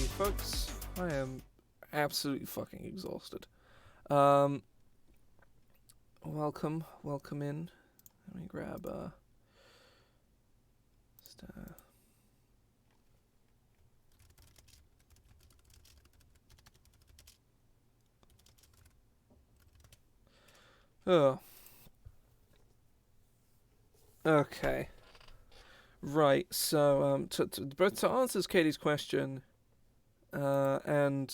folks. I am absolutely fucking exhausted. Welcome in. Let me grab just, oh. Okay. Right. So to answer Katie's question, and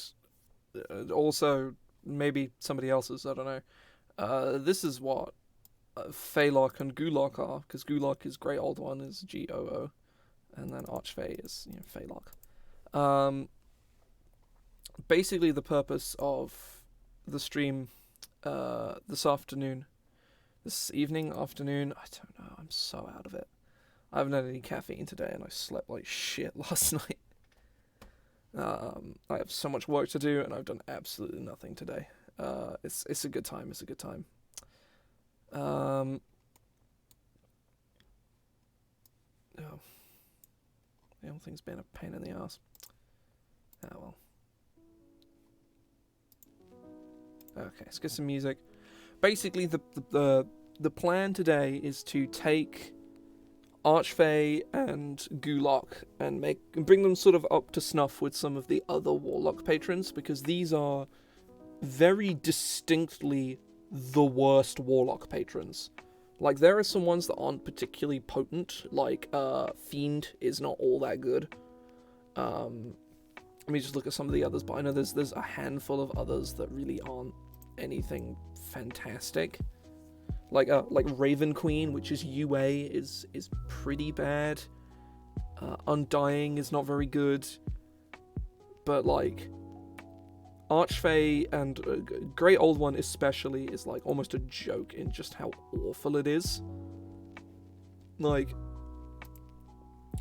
also maybe somebody else's, I don't know. This is what Phaelok and Gulok are, because Gulok is Grey Old One is Goo, and then Archfey is Phaelok. Basically, the purpose of the stream this afternoon, I don't know. I'm so out of it. I haven't had any caffeine today, and I slept like shit last night. I have so much work to do, and I've done absolutely nothing today. It's a good time. It's a good time. Oh. The whole thing's been a pain in the ass. Ah well. Okay, let's get some music. Basically, the plan today is to take Archfey and Gulok and bring them sort of up to snuff with some of the other Warlock patrons, because these are very distinctly the worst Warlock patrons. Like, there are some ones that aren't particularly potent, like Fiend is not all that good. Let me just look at some of the others, but I know there's a handful of others that really aren't anything fantastic. Like Raven Queen, which is UA, is pretty bad. Undying is not very good. But like Archfey and Grey Old One especially is like almost a joke in just how awful it is. Like,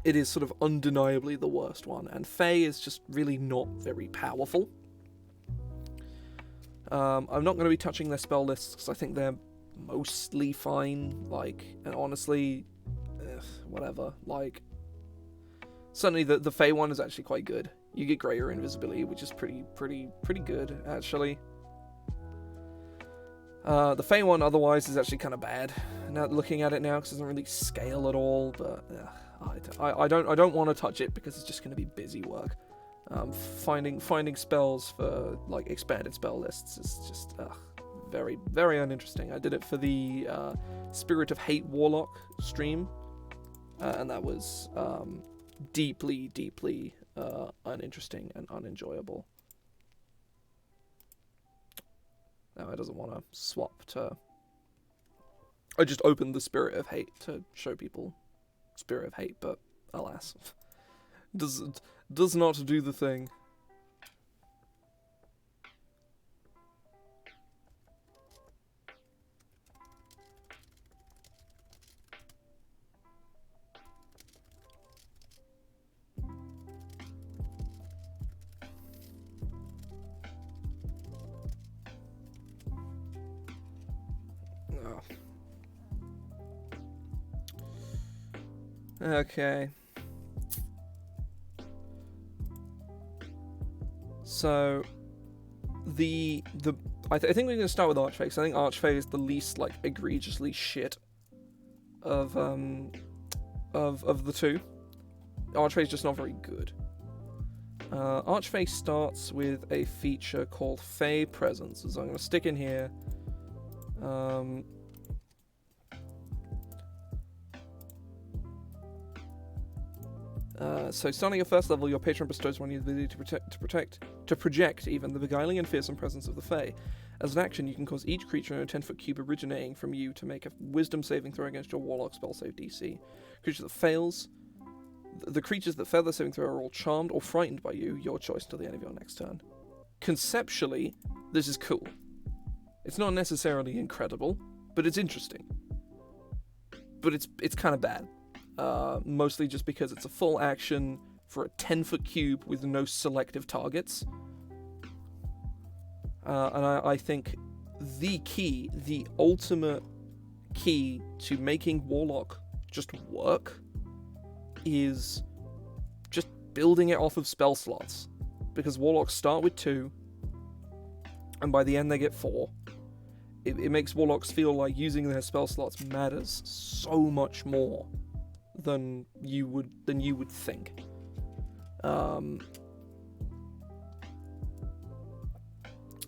it is sort of undeniably the worst one, and Fae is just really not very powerful. I'm not going to be touching their spell lists because I think they're mostly fine. Like, and honestly, whatever. Like, certainly the Fae one is actually quite good. You get greater invisibility, which is pretty good actually. The Fae one otherwise is actually kind of bad. Now looking at it now, because it doesn't really scale at all. But I don't want to touch it because it's just going to be busy work. Finding spells for like expanded spell lists is just very, very uninteresting. I did it for the Spirit of Hate Warlock stream, and that was deeply uninteresting and unenjoyable. Now I doesn't want to swap to... I just opened the Spirit of Hate to show people Spirit of Hate, but alas, does not do the thing. Okay. So, I think we're gonna start with Archfey, because I think Archfey is the least like egregiously shit of the two. Archfey is just not very good. Archfey starts with a feature called Fey Presence, so I'm gonna stick in here. So starting at first level, your patron bestows on you the ability to project even the beguiling and fearsome presence of the Fae. As an action, you can cause each creature in a 10-foot cube originating from you to make a wisdom saving throw against your Warlock spell save DC. Creature that fails, the creatures that fail their saving throw are all charmed or frightened by you, your choice till the end of your next turn. Conceptually, this is cool. It's not necessarily incredible, but it's interesting. But it's kind of bad. Mostly just because it's a full action for a 10-foot cube with no selective targets. And I think the ultimate key to making Warlock just work is just building it off of spell slots. because Warlocks start with 2, and by the end they get 4. It makes Warlocks feel like using their spell slots matters so much more than you would think. Oh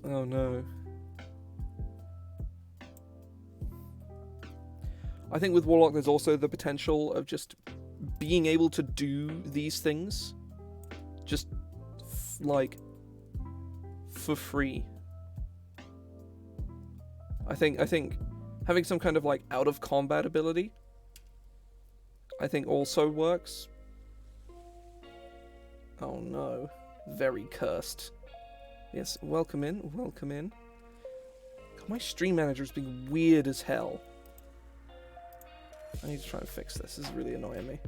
no. I think with Warlock there's also the potential of just being able to do these things just like for free. I think having some kind of like out of combat ability I think also works. Oh no. Very cursed. Yes, welcome in, welcome in. God, my stream manager is being weird as hell. I need to try and fix this. This is really annoying me.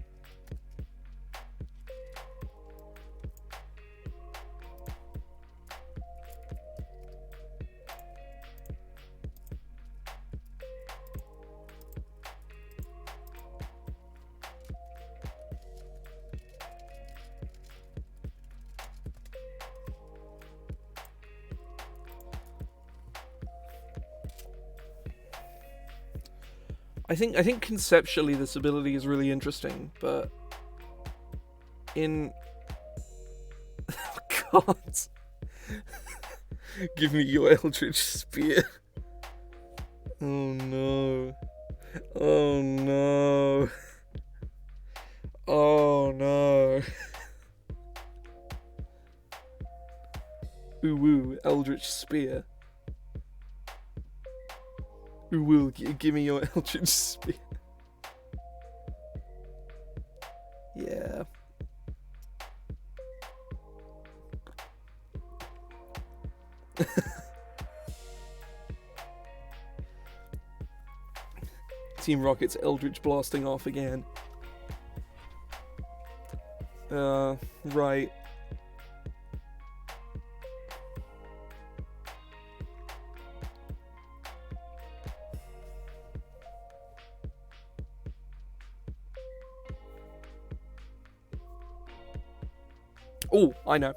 I think conceptually this ability is really interesting, but in oh god. Give me your Eldritch Spear. Oh no. Oh no. Oh no. Ooh woo, Eldritch Spear. Who will give me your Eldritch Spear? Yeah. Team Rocket's Eldritch blasting off again. Right. Oh, I know.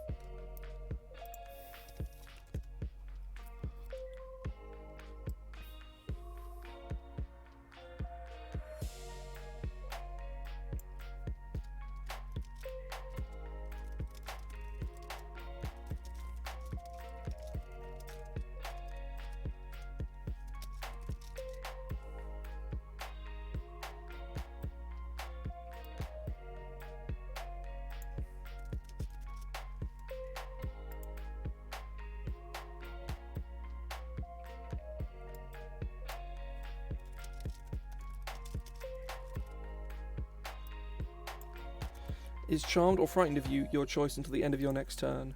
Is charmed or frightened of you your choice until the end of your next turn?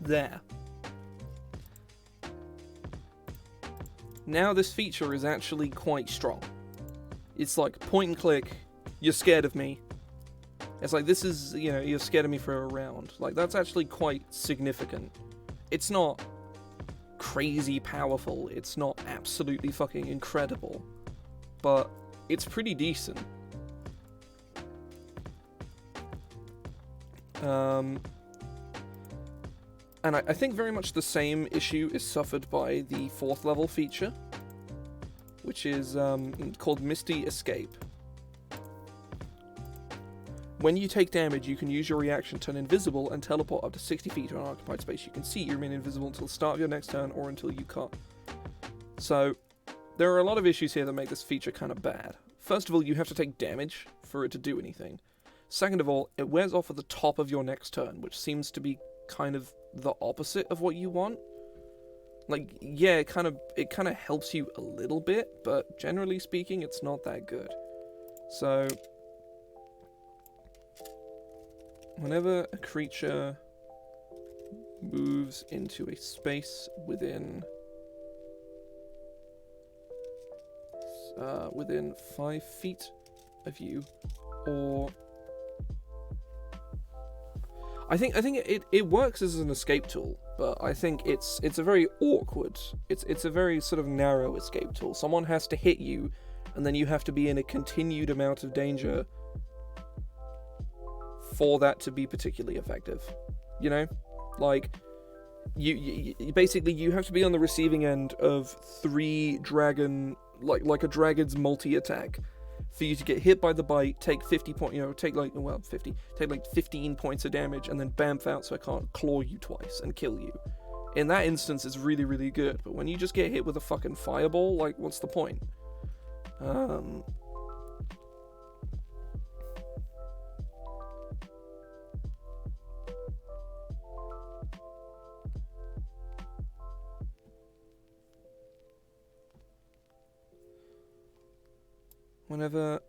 There. Now this feature is actually quite strong. It's like point and click, you're scared of me. It's like this is, you know, you're scared of me for a round. Like that's actually quite significant. It's not crazy powerful, it's not absolutely fucking incredible, but it's pretty decent. And I think very much the same issue is suffered by the 4th level feature, which is called Misty Escape. When you take damage, you can use your reaction, turn invisible, and teleport up to 60 feet to an occupied space you can see. You remain invisible until the start of your next turn or until you can't. So, there are a lot of issues here that make this feature kind of bad. First of all, you have to take damage for it to do anything. Second of all, it wears off at the top of your next turn, which seems to be kind of the opposite of what you want. Like, yeah, it kind of helps you a little bit, but generally speaking, it's not that good. So, whenever a creature moves into a space within 5 feet of you, or I think it works as an escape tool, but I think it's a very awkward. It's a very sort of narrow escape tool. Someone has to hit you, and then you have to be in a continued amount of danger for that to be particularly effective. You know, like you basically you have to be on the receiving end of 3 dragon, like a dragon's multi-attack, for you to get hit by the bite, take 50 points, take like 15 points of damage, and then bamf out so I can't claw you twice and kill you. In that instance, it's really, really good. But when you just get hit with a fucking fireball, like, what's the point? Whenever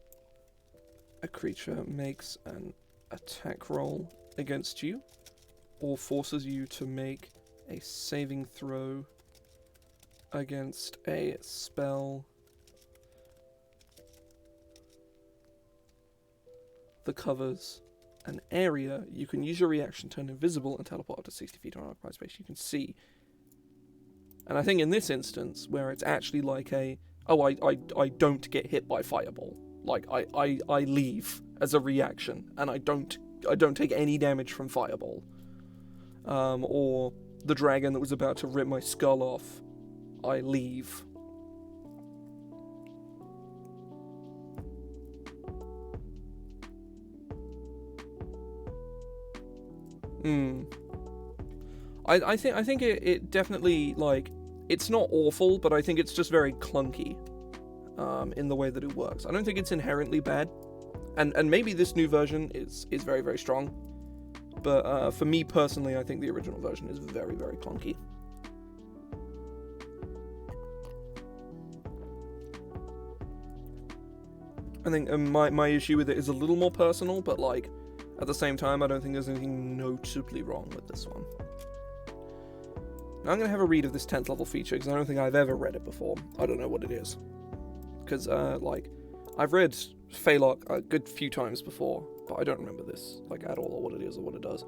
a creature makes an attack roll against you, or forces you to make a saving throw against a spell that covers an area, you can use your reaction, turn invisible, and teleport up to 60 feet on an occupied space you can see. And I think in this instance, where it's actually like a, oh, I don't get hit by fireball. Like, I leave as a reaction, and I don't take any damage from fireball. Or the dragon that was about to rip my skull off, I leave. I think it definitely, like, it's not awful, but I think it's just very clunky in the way that it works. I don't think it's inherently bad, and maybe this new version is very, very strong, but for me personally, I think the original version is very, very clunky. I think my issue with it is a little more personal, but like at the same time, I don't think there's anything notably wrong with this one. Now I'm going to have a read of this 10th level feature, because I don't think I've ever read it before. I don't know what it is. Because, like, I've read Warlock a good few times before, but I don't remember this, like, at all, or what it is, or what it does.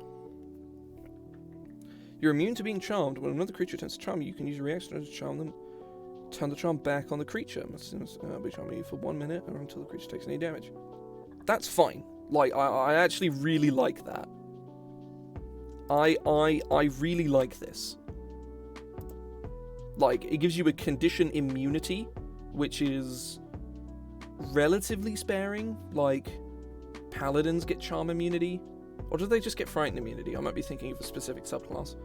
You're immune to being charmed. When another creature attempts to charm you, you can use your reaction to charm them. Turn the charm back on the creature. Must be charming you for 1 minute, or until the creature takes any damage. That's fine. Like, I actually really like that. I really like this. Like, it gives you a condition immunity, which is relatively sparing. Like, paladins get charm immunity, or do they just get frightened immunity? I might be thinking of a specific subclass.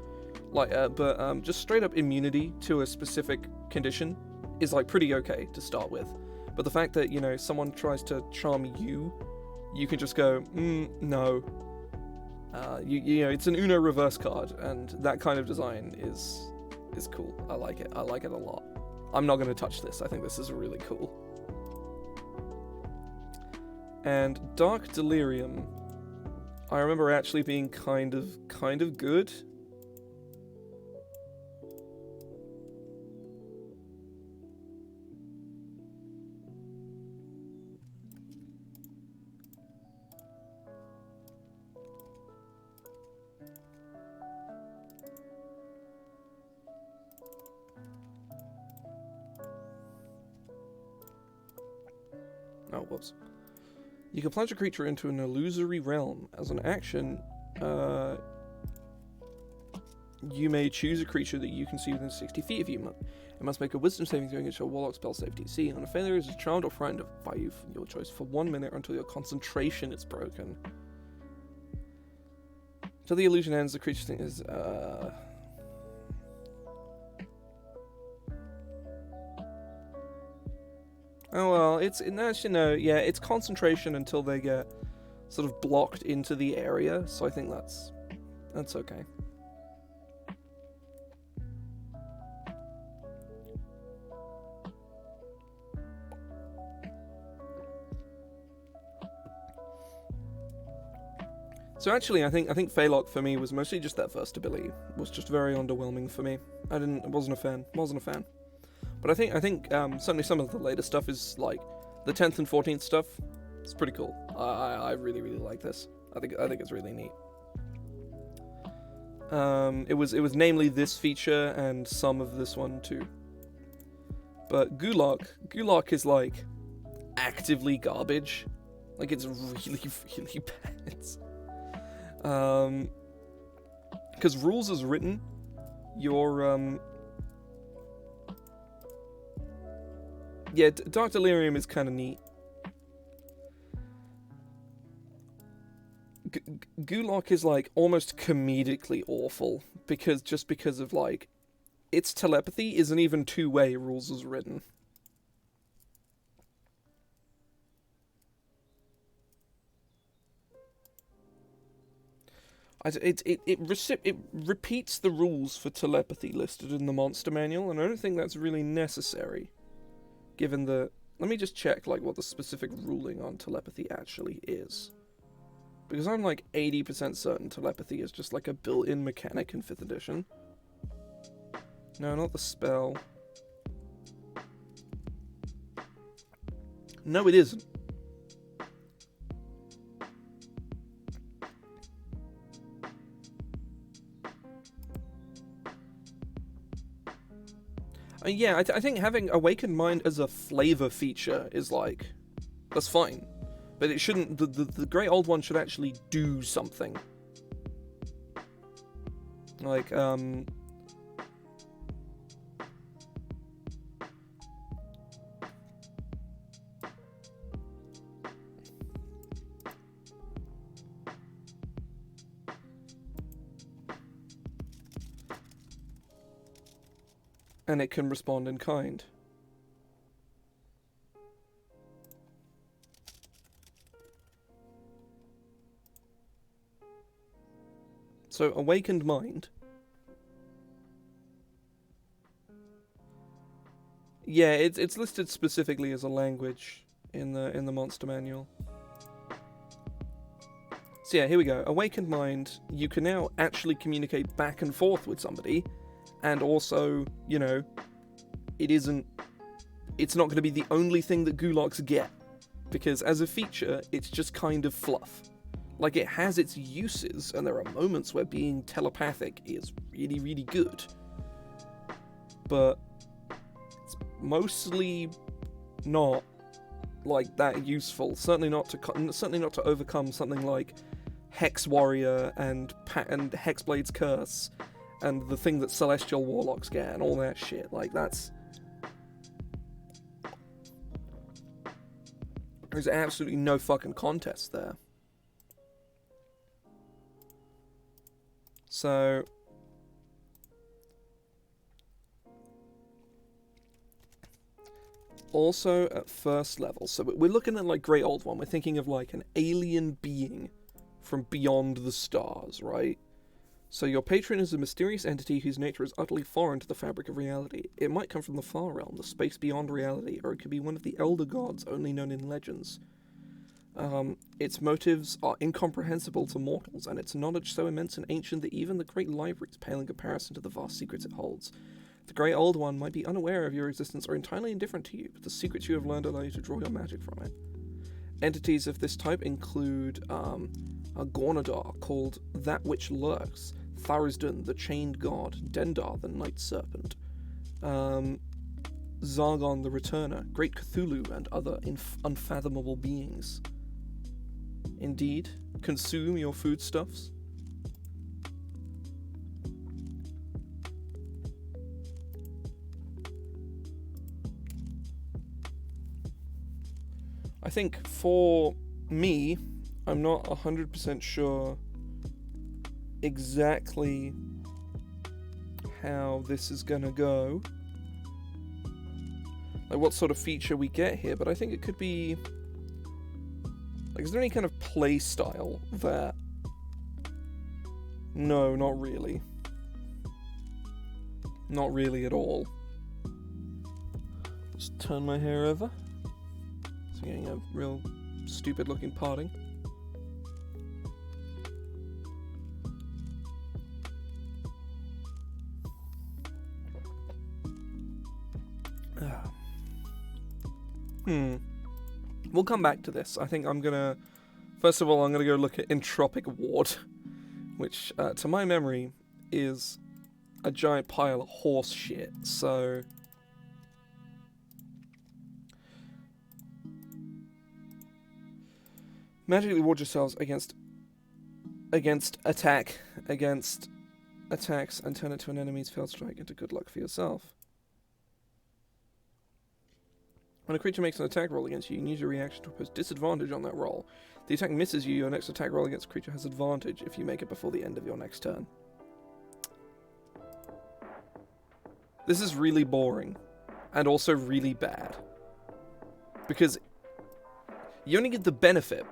Like, but just straight up immunity to a specific condition is like pretty okay to start with. But the fact that, someone tries to charm you, you can just go, no. It's an Uno reverse card, and that kind of design is cool. I like it. I like it a lot. I'm not going to touch this. I think this is really cool. And Dark Delirium, I remember actually being kind of good. Oh, whoops. You can plunge a creature into an illusory realm. As an action, you may choose a creature that you can see within 60 feet of you. It must make a wisdom saving throw against your Warlock spell save DC. On a failure, it is charmed or frightened by you from your choice for 1 minute or until your concentration is broken. Till the illusion ends, the creature thing is... Oh well, it's concentration until they get sort of blocked into the area, so I think that's okay. So actually, I think Weighill for me was mostly just that first ability was just very underwhelming for me. I wasn't a fan. But I think certainly some of the later stuff is like the 10th and 14th stuff. It's pretty cool. I really like this. I think it's really neat. It was namely this feature and some of this one too. But Gulak is like actively garbage. Like it's really bad. Because rules as written, your Dark Delirium is kind of neat. Gulak is like almost comedically awful because of like its telepathy isn't even two-way rules as written. It repeats the rules for telepathy listed in the monster manual, and I don't think that's really necessary, given the... Let me just check like what the specific ruling on telepathy actually is, because I'm like 80% certain telepathy is just like a built-in mechanic in 5th edition. No, not the spell. No, it isn't. Yeah, I think having Awakened Mind as a flavor feature is like... That's fine. But it shouldn't... The Great Old One should actually do something. Like, and it can respond in kind. So, Awakened Mind. Yeah, it's listed specifically as a language in the monster manual. So yeah, here we go. Awakened Mind, you can now actually communicate back and forth with somebody. And also, you know, it's not going to be the only thing that Gulaks get. Because as a feature, it's just kind of fluff. Like, it has its uses, and there are moments where being telepathic is really, really good. But it's mostly not, like, that useful. Certainly not to overcome something like Hex Warrior and Hexblade's Curse. And the thing that Celestial Warlocks get, and all that shit. Like, there's absolutely no fucking contest there. So... Also, at first level, so we're looking at, like, Great Old One. We're thinking of, like, an alien being from beyond the stars, right? So your patron is a mysterious entity whose nature is utterly foreign to the fabric of reality. It might come from the far realm, the space beyond reality, or it could be one of the elder gods only known in legends. Its motives are incomprehensible to mortals, and its knowledge so immense and ancient that even the great libraries pale in comparison to the vast secrets it holds. The Great Old One might be unaware of your existence or entirely indifferent to you, but the secrets you have learned allow you to draw your magic from it. Entities of this type include a Gornadar called That Which Lurks, Tharisdun, the Chained God, Dendar, the Night Serpent, Zargon the Returner, Great Cthulhu, and other unfathomable beings. Indeed, consume your foodstuffs. I think for me, I'm not 100% sure exactly how this is gonna go, like what sort of feature we get here, but I think it could be like, is there any kind of play style that... No, not really. Not really at all. Just turn my hair over. It's getting a real stupid looking parting. We'll come back to this. I think I'm gonna... First of all, I'm gonna go look at Entropic Ward, which, to my memory, is a giant pile of horse shit, so... Magically ward yourselves against attacks and turn it to an enemy's failed strike into good luck for yourself. When a creature makes an attack roll against you, you can use your reaction to impose disadvantage on that roll. If the attack misses you, your next attack roll against a creature has advantage if you make it before the end of your next turn. This is really boring, and also really bad. Because you only get the benefit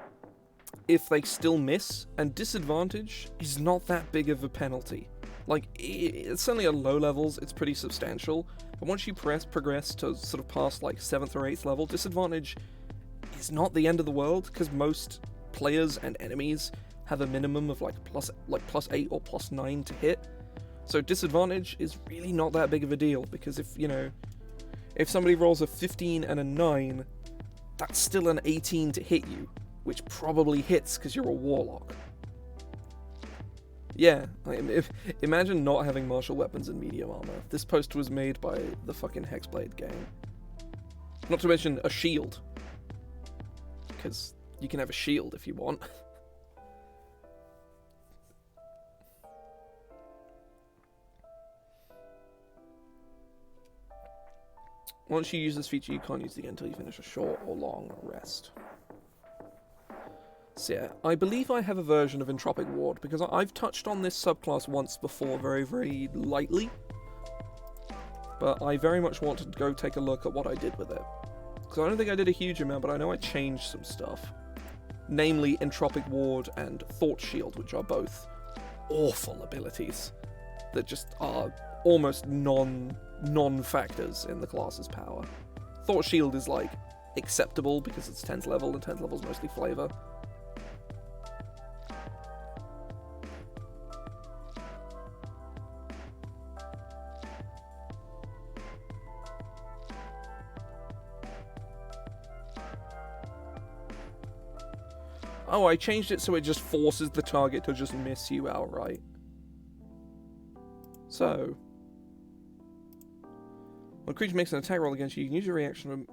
if they still miss, and disadvantage is not that big of a penalty. Like, it's certainly at low levels, it's pretty substantial, but once you progress to sort of past, like, 7th or 8th level, disadvantage is not the end of the world, because most players and enemies have a minimum of, like plus 8 or plus 9 to hit. So disadvantage is really not that big of a deal, because if somebody rolls a 15 and a 9, that's still an 18 to hit you, which probably hits because you're a Warlock. Yeah, imagine not having martial weapons and medium armor. This poster was made by the fucking Hexblade gang. Not to mention a shield, because you can have a shield if you want. Once you use this feature, you can't use it again until you finish a short or long rest. So yeah, I believe I have a version of Entropic Ward, because I've touched on this subclass once before very, very lightly. But I very much want to go take a look at what I did with it. Because I don't think I did a huge amount, but I know I changed some stuff. Namely, Entropic Ward and Thought Shield, which are both awful abilities that just are almost non-factors in the class's power. Thought Shield is, like, acceptable because it's 10th level, and 10th level is mostly flavor. Oh, I changed it so it just forces the target to just miss you outright. So, when a creature makes an attack roll against you, you can use your reaction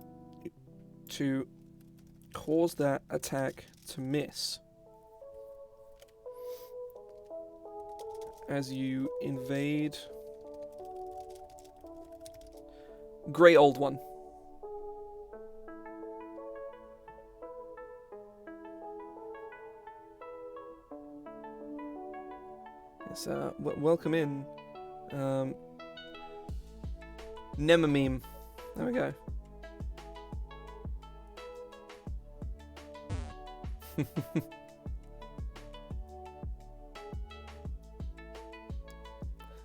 to cause that attack to miss as you invade Grey Old One. Yes, welcome in. Nemameme. There we go.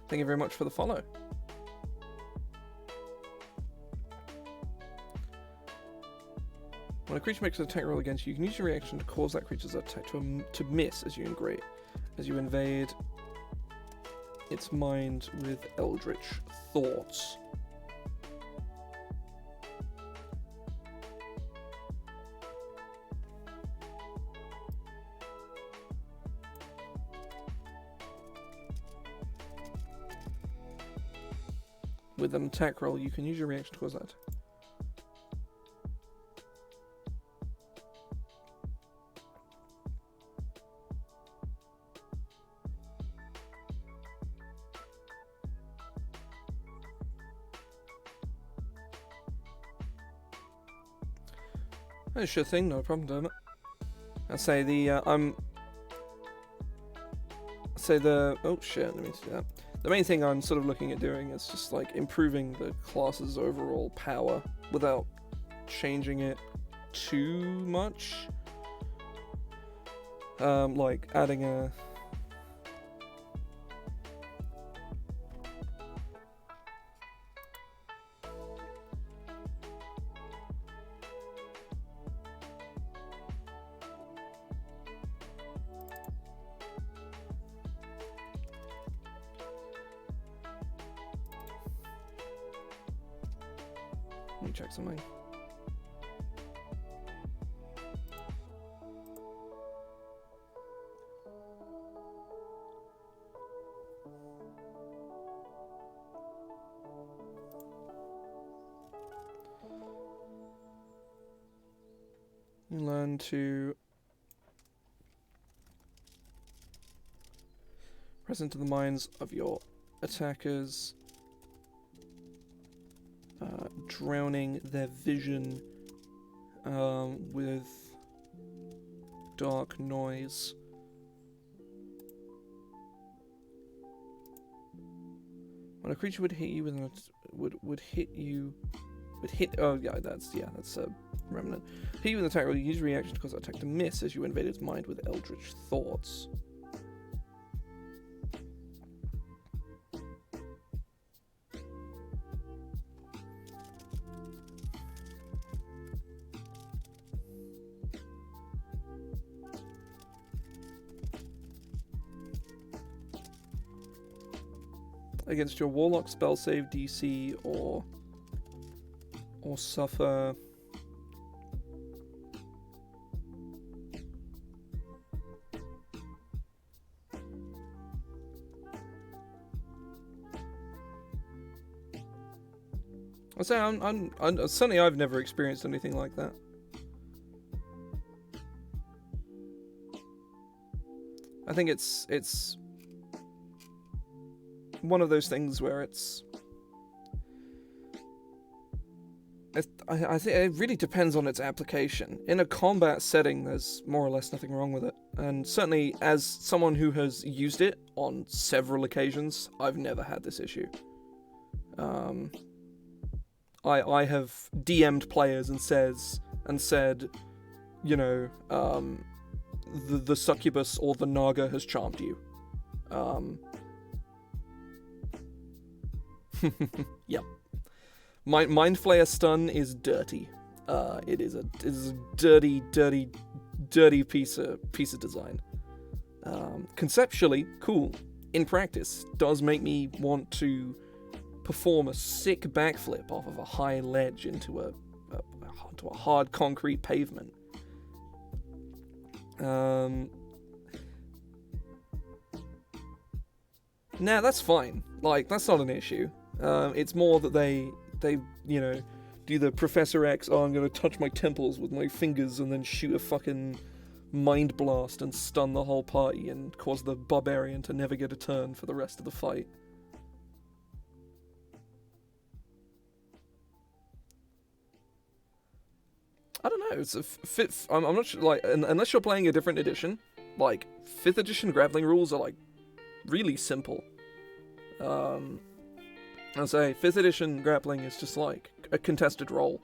Thank you very much for the follow. When a creature makes an attack roll against you, you can use your reaction to cause that creature's attack to miss as you invade its mind with Eldritch Thoughts. With an attack roll, you can use your reaction to cause that. Oh, sure thing, no problem, damn it. I say So oh shit, let me see that. The main thing I'm sort of looking at doing is just like improving the class's overall power without changing it too much. Like adding a... Let me check something. You learn to present to the minds of your attackers, drowning their vision with dark noise. When a creature would hit you with oh yeah, that's a remnant. Hit you with an attack roll, you use a reaction to cause that attack to miss as you invade its mind with eldritch thoughts. Against your Warlock spell save DC or suffer I'll say I'm certainly I've never experienced anything like that. I think it's one of those things where I think it really depends on its application. In a combat setting, there's more or less nothing wrong with it. And certainly, as someone who has used it on several occasions, I've never had this issue. I have DM'd players and said, you know, the succubus or the naga has charmed you. Yep. Mind Flayer stun is dirty. It is a dirty piece of design. Conceptually, cool. In practice, does make me want to perform a sick backflip off of a high ledge into a hard concrete pavement. Nah, that's fine. Like, that's not an issue. It's more that they you know, do the Professor X, oh, I'm gonna touch my temples with my fingers and then shoot a fucking mind blast and stun the whole party and cause the barbarian to never get a turn for the rest of the fight. I don't know, it's a I'm not sure, like, unless you're playing a different edition, like, 5th edition grappling rules are, like, really simple. I'll say 5th edition grappling is just like a contested roll.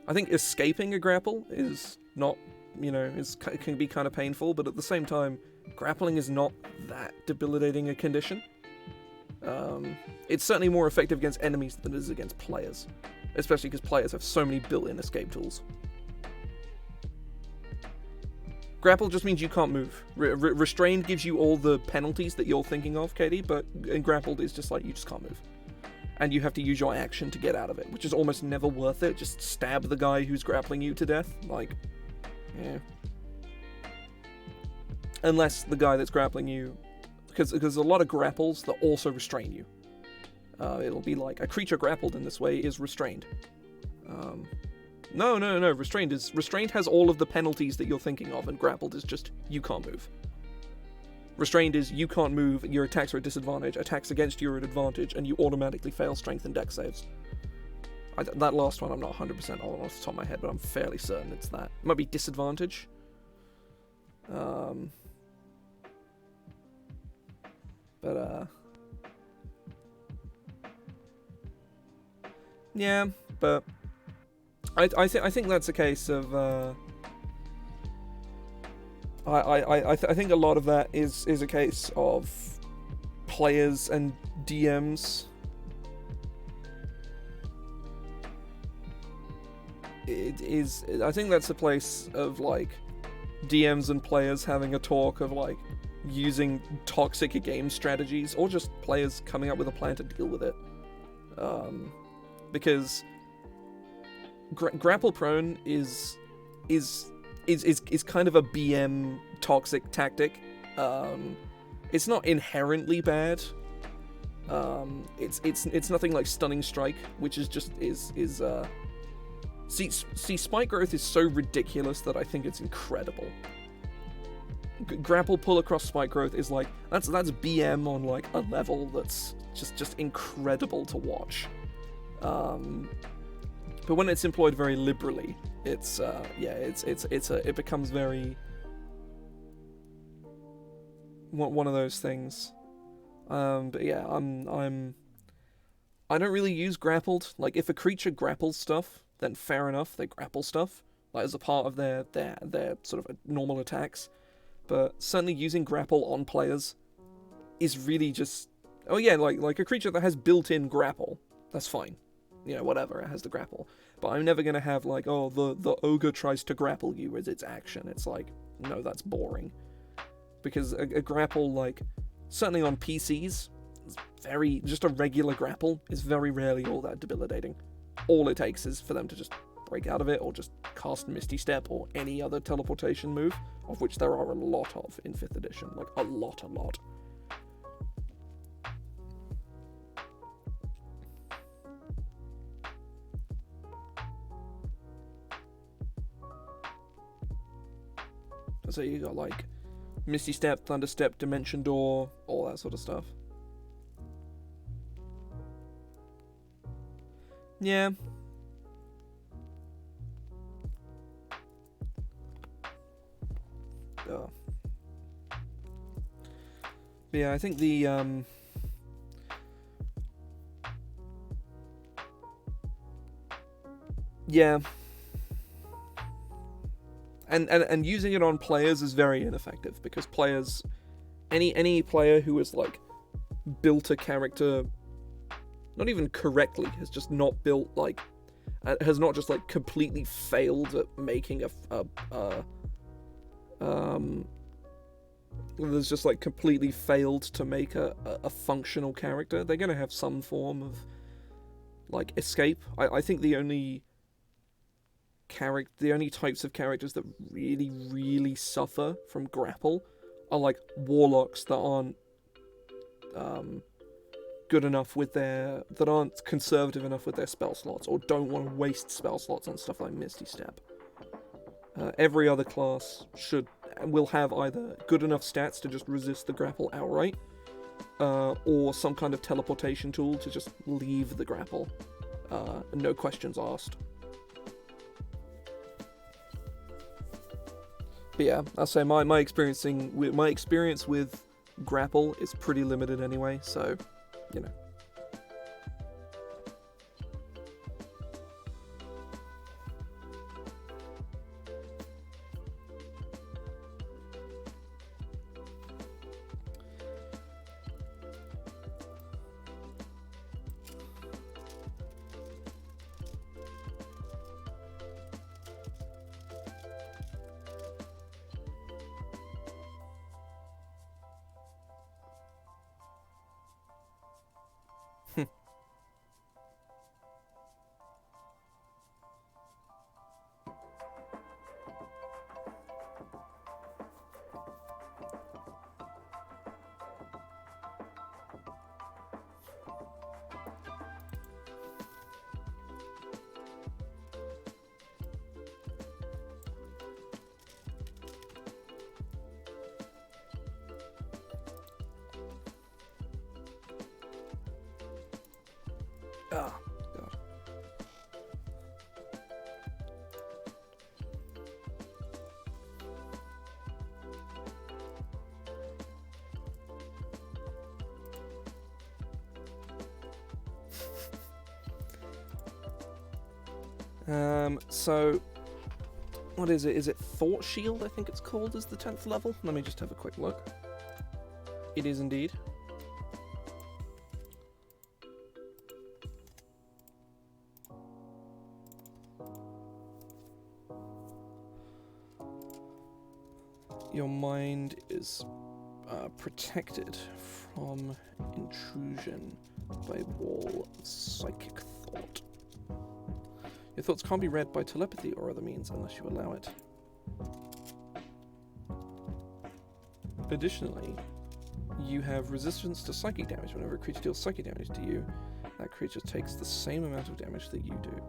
I think escaping a grapple is not, you know, it can be kind of painful, but at the same time, grappling is not that debilitating a condition. It's certainly more effective against enemies than it is against players, especially because players have so many built-in escape tools. Grapple just means you can't move. Restrained gives you all the penalties that you're thinking of, Katie, but grappled is just like, you just can't move. And you have to use your action to get out of it, which is almost never worth it. Just stab the guy who's grappling you to death. Like, yeah. Unless the guy that's grappling you... Because a lot of grapples that also restrain you. It'll be like, a creature grappled in this way is restrained. No. Restrained has all of the penalties that you're thinking of, and grappled is just, you can't move. Restrained is, you can't move, your attacks are at disadvantage, attacks against you are at advantage, and you automatically fail strength and dex saves. That last one I'm not 100% on off the top of my head, but I'm fairly certain it's that. It might be disadvantage. But yeah, but I think that's a case of I think a lot of that is a case of players and DMs. I think that's a place of like DMs and players having a talk of like using toxic game strategies, or just players coming up with a plan to deal with it. Because grapple prone is kind of a BM toxic tactic. It's not inherently bad. It's nothing like stunning strike, which is just see spike growth is so ridiculous that I think it's incredible. Grapple pull across spike growth is like that's BM on like a level that's just incredible to watch. But when it's employed very liberally, it becomes very one of those things. But yeah, I don't really use grappled. Like if a creature grapples stuff, then fair enough, they grapple stuff like as a part of their sort of normal attacks. But certainly using grapple on players is really just like a creature that has built-in grapple, that's fine. Whatever, it has the grapple. But I'm never gonna have like, oh, the ogre tries to grapple you as its action. It's like, no, that's boring. Because a grapple, like, certainly on PCs, just a regular grapple is very rarely all that debilitating. All it takes is for them to just break out of it, or just cast Misty Step, or any other teleportation move, of which there are a lot of in 5th edition. Like, a lot. So you got like Misty Step, Thunder Step, Dimension Door, all that sort of stuff. Yeah. Oh. But yeah, I think the yeah. And using it on players is very ineffective, because players, any player who has like built a character, not even correctly, has just not built like, has not just like completely failed at making there's just like completely failed to make a functional character. They're gonna have some form of like escape. I think the only types of characters that really suffer from grapple are like warlocks that aren't good enough with that aren't conservative enough with their spell slots, or don't want to waste spell slots on stuff like Misty Step. Every other class will have either good enough stats to just resist the grapple outright, or some kind of teleportation tool to just leave the grapple, no questions asked. But yeah, I'll say my experience with grapple is pretty limited anyway, so, you know. Oh, God. So, what is it? Is it Thought Shield, I think it's called, as the 10th level? Let me just have a quick look. It is indeed. Your mind is protected from intrusion by wall of psychic thought. Your thoughts can't be read by telepathy or other means unless you allow it. Additionally, you have resistance to psychic damage. Whenever a creature deals psychic damage to you, that creature takes the same amount of damage that you do.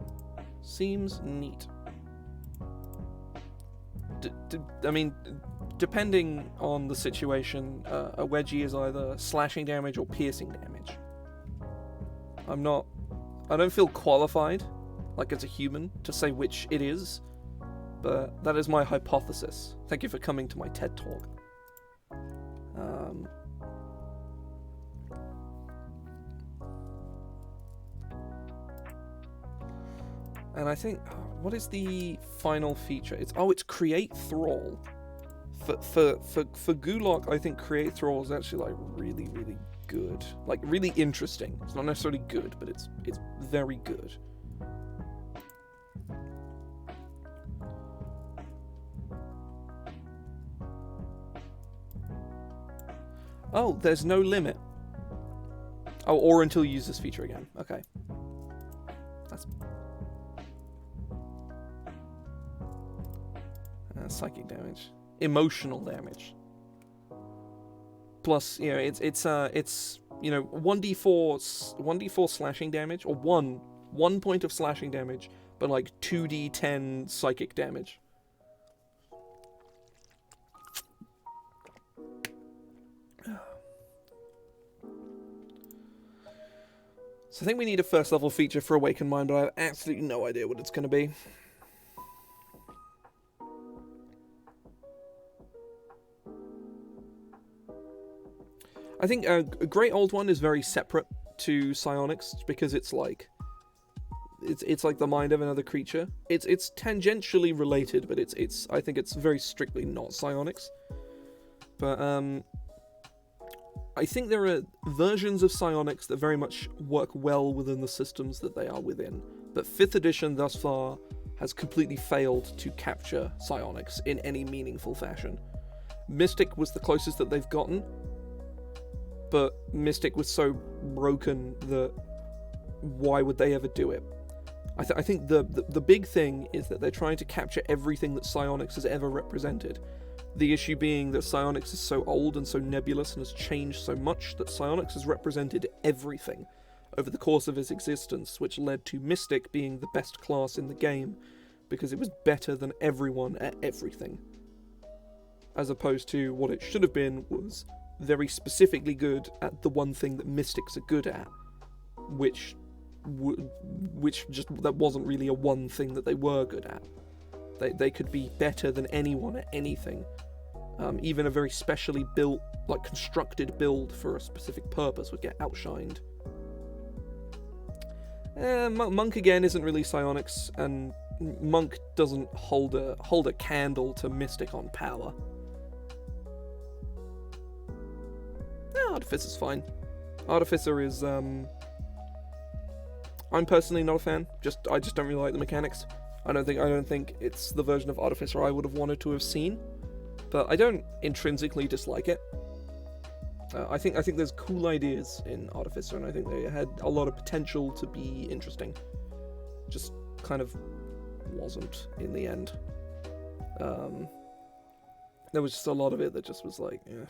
Seems neat. I mean, depending on the situation, a wedgie is either slashing damage or piercing damage. I don't feel qualified, like as a human, to say which it is, but that is my hypothesis. Thank you for coming to my TED Talk. And I think, what is the final feature? It's Create Thrall. For Warlock, I think Create Thrall is actually like really, really good. Like really interesting. It's not necessarily good, but it's very good. Oh, there's no limit. Oh, or until you use this feature again. Okay. That's psychic damage, emotional damage. Plus, you know, it's 1d4 slashing damage, or one point of slashing damage, but like 2d10 psychic damage. So I think we need a first level feature for Awakened Mind, but I have absolutely no idea what it's going to be. I think a Great Old One is very separate to psionics because it's like the mind of another creature. It's tangentially related, but I think it's very strictly not psionics. But I think there are versions of psionics that very much work well within the systems that they are within. But 5th edition thus far has completely failed to capture psionics in any meaningful fashion. Mystic was the closest that they've gotten, but Mystic was so broken that why would they ever do it? I think the big thing is that they're trying to capture everything that psionics has ever represented. The issue being that psionics is so old and so nebulous and has changed so much that psionics has represented everything over the course of its existence, which led to Mystic being the best class in the game because it was better than everyone at everything. As opposed to what it should have been was very specifically good at the one thing that Mystics are good at, which that wasn't really a one thing that they were good at. They could be better than anyone at anything. Even a very specially built, like constructed build for a specific purpose would get outshined. Monk again isn't really psionics, and Monk doesn't hold a candle to Mystic on power. Artificer's fine. Artificer is, I'm personally not a fan. I just don't really like the mechanics. I don't think it's the version of Artificer I would have wanted to have seen, but I don't intrinsically dislike it. I think there's cool ideas in Artificer, and I think they had a lot of potential to be interesting. Just kind of wasn't in the end. There was just a lot of it that just was like, eh.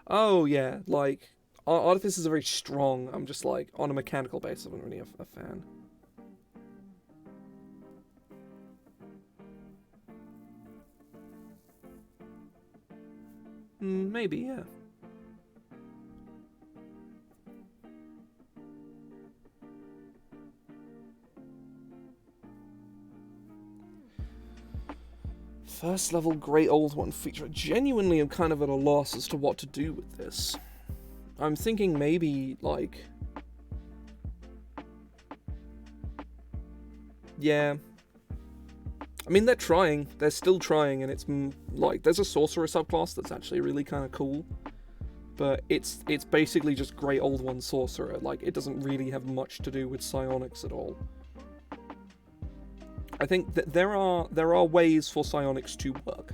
Oh yeah, like Artificers are very strong. I'm just like, on a mechanical basis, I'm not really a fan. Maybe, yeah. First level Great Old One feature. Genuinely, I'm kind of at a loss as to what to do with this. I'm thinking maybe, like... Yeah. I mean, they're trying. They're still trying, and it's like there's a sorcerer subclass that's actually really kind of cool, but it's basically just Great Old One sorcerer. Like, it doesn't really have much to do with psionics at all. I think that there are ways for psionics to work,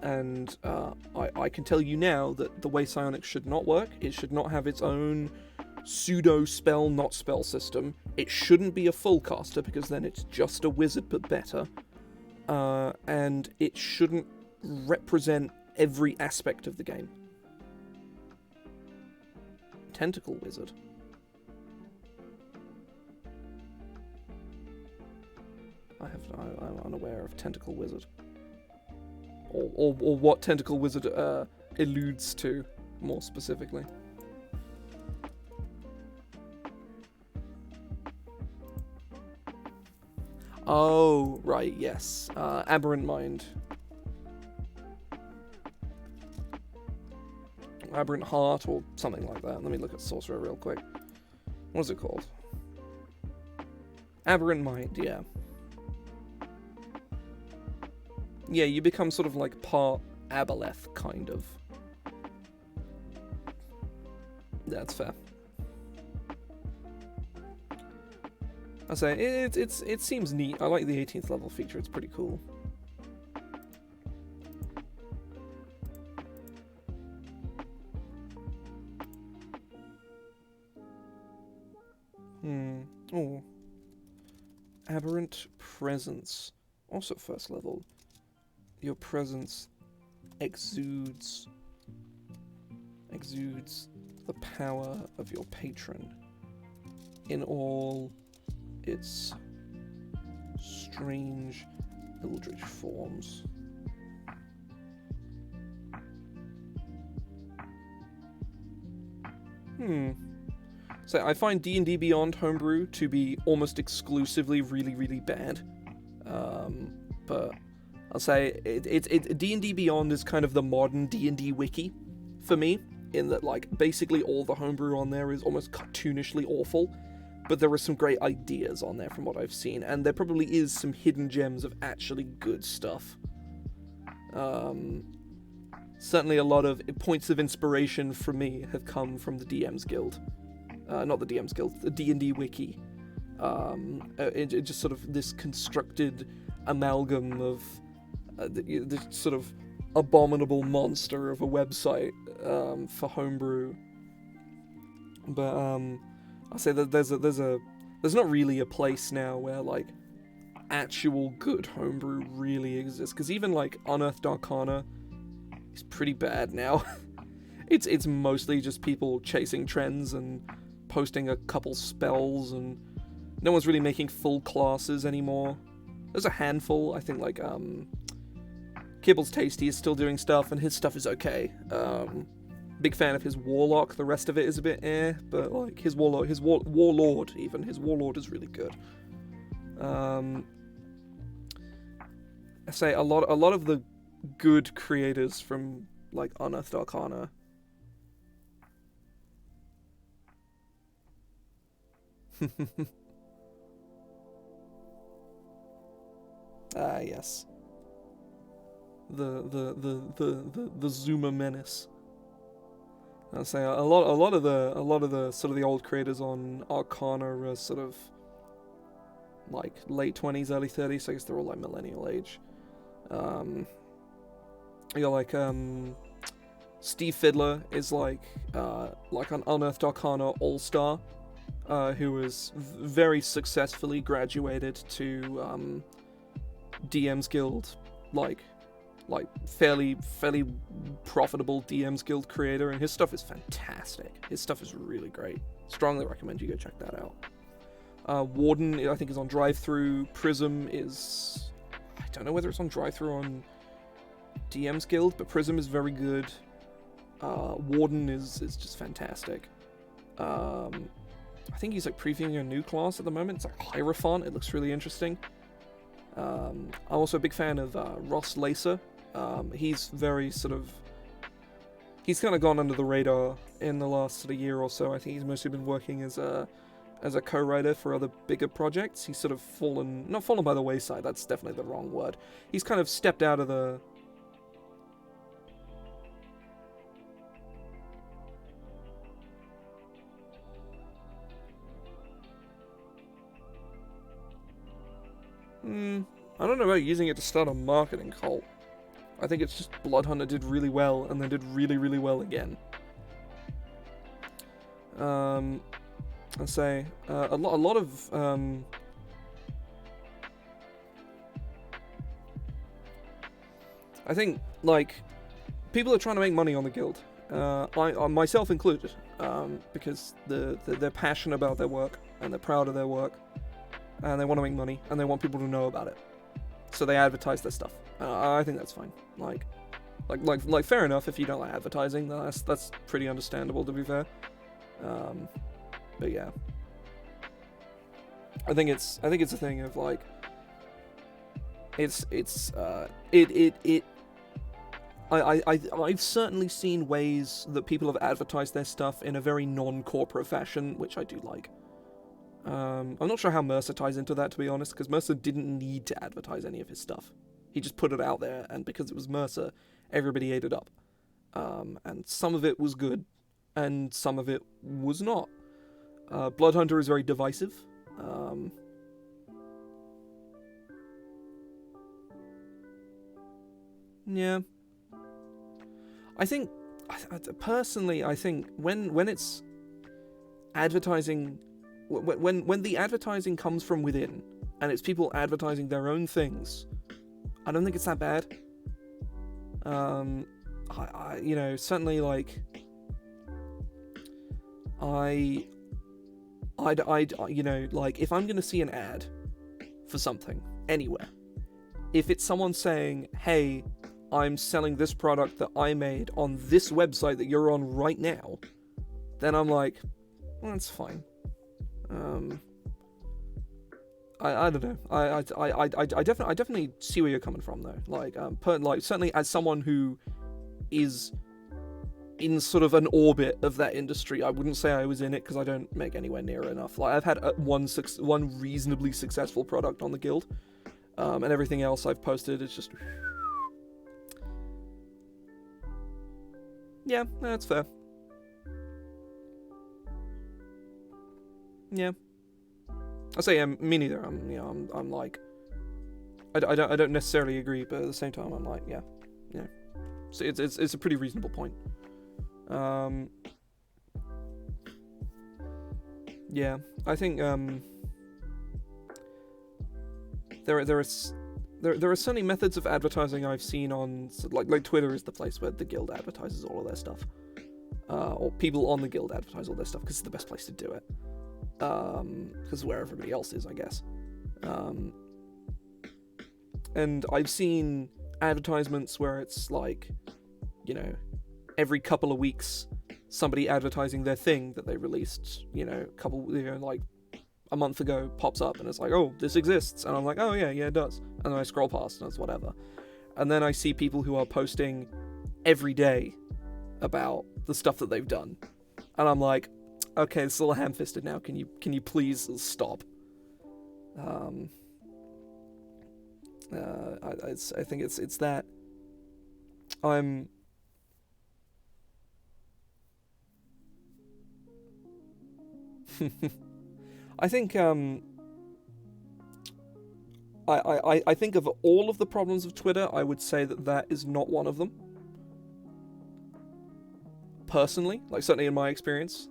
and I can tell you now that the way psionics should not work, it should not have its own pseudo spell not spell system. It shouldn't be a full caster, because then it's just a wizard but better, and it shouldn't represent every aspect of the game. Tentacle wizard. I'm unaware of tentacle wizard, or what tentacle wizard alludes to more specifically. Oh, right, yes. Aberrant Mind. Aberrant Heart, or something like that. Let me look at Sorcerer real quick. What is it called? Aberrant Mind, yeah. Yeah, you become sort of like part Aboleth, kind of. That's fair. I say it seems neat. I like the 18th level feature. It's pretty cool. Oh. Aberrant Presence. Also first level. Your presence exudes the power of your patron in all its strange eldritch forms. So I find D&D Beyond Homebrew to be almost exclusively really, really bad. But I'll say D&D Beyond is kind of the modern D&D wiki for me, in that like basically all the homebrew on there is almost cartoonishly awful, but there are some great ideas on there from what I've seen, and there probably is some hidden gems of actually good stuff. Certainly a lot of points of inspiration for me have come from the DM's Guild. Not the DM's Guild, the D&D wiki. It just sort of this constructed amalgam of this sort of abominable monster of a website for homebrew. But I'll say that there's not really a place now where like actual good homebrew really exists, because even like Unearthed Arcana is pretty bad now. It's mostly just people chasing trends and posting a couple spells, and no one's really making full classes anymore. There's a handful, I think, like Kibble's Tasty is still doing stuff, and his stuff is okay. Big fan of his Warlock. The rest of it is a bit but like his Warlord even, his Warlord is really good. I say a lot of the good creators from like Unearthed Arcana. Yes. The Zuma menace. I'd say a lot of the sort of the old creators on Arcana are sort of like late 20s, early 30s. So I guess they're all like millennial age. You're like Steve Fiddler is like an Unearthed Arcana all-star, who was very successfully graduated to DM's Guild, like fairly profitable DM's Guild creator, and his stuff is fantastic. His stuff is really great. Strongly recommend you go check that out. Warden, I think, is on Drive-Thru. Prism is... I don't know whether it's on Drive-Thru on DM's Guild, but Prism is very good. Warden is just fantastic. I think he's like previewing a new class at the moment. It's like Hierophant. It looks really interesting. I'm also a big fan of Ross Lacer. He's very sort of... He's kind of gone under the radar in the last sort of year or so. I think he's mostly been working as a as a co-writer for other bigger projects. He's sort of not fallen by the wayside, that's definitely the wrong word. He's kind of stepped out of the... I don't know about using it to start a marketing cult. I think it's just Bloodhunter did really well, and then did really, really well again. I'd say a lot of I think, like, people are trying to make money on the guild, I myself included, because they're passionate about their work and they're proud of their work, and they want to make money and they want people to know about it, so they advertise their stuff. I think that's fine. Like fair enough. If you don't like advertising, that's pretty understandable, to be fair. But yeah, I think it's a thing of like, I've certainly seen ways that people have advertised their stuff in a very non-corporate fashion, which I do like. I'm not sure how Mercer ties into that, to be honest, because Mercer didn't need to advertise any of his stuff. He just put it out there, and because it was Mercer, everybody ate it up. And some of it was good, and some of it was not. Bloodhunter is very divisive. Yeah. I think, personally, I think when it's advertising, when the advertising comes from within, and it's people advertising their own things, I don't think it's that bad. You know, certainly, like, I'd you know, like, if I'm gonna see an ad for something anywhere, if it's someone saying, hey, I'm selling this product that I made on this website that you're on right now, then I'm like, well, that's fine. I don't know. I definitely see where you're coming from, though. Like, certainly as someone who is in sort of an orbit of that industry, I wouldn't say I was in it because I don't make anywhere near enough. Like, I've had one reasonably successful product on the guild, and everything else I've posted is just... Yeah, that's fair. Yeah. I say, me neither. I'm like, I don't necessarily agree, but at the same time, I'm like, yeah. So it's a pretty reasonable point. Yeah, I think there are certainly methods of advertising I've seen on, like Twitter is the place where the guild advertises all of their stuff, or people on the guild advertise all their stuff because it's the best place to do it. Because where everybody else is, I guess. And I've seen advertisements where it's like, you know, every couple of weeks, somebody advertising their thing that they released, like a month ago pops up and it's like, oh, this exists. And I'm like, oh yeah, it does. And then I scroll past and it's whatever. And then I see people who are posting every day about the stuff that they've done. And I'm like, okay, it's a little ham-fisted now. Can you please stop? I think it's that I'm. I think I think of all of the problems of Twitter, I would say that is not one of them. Personally, like, certainly in my experience.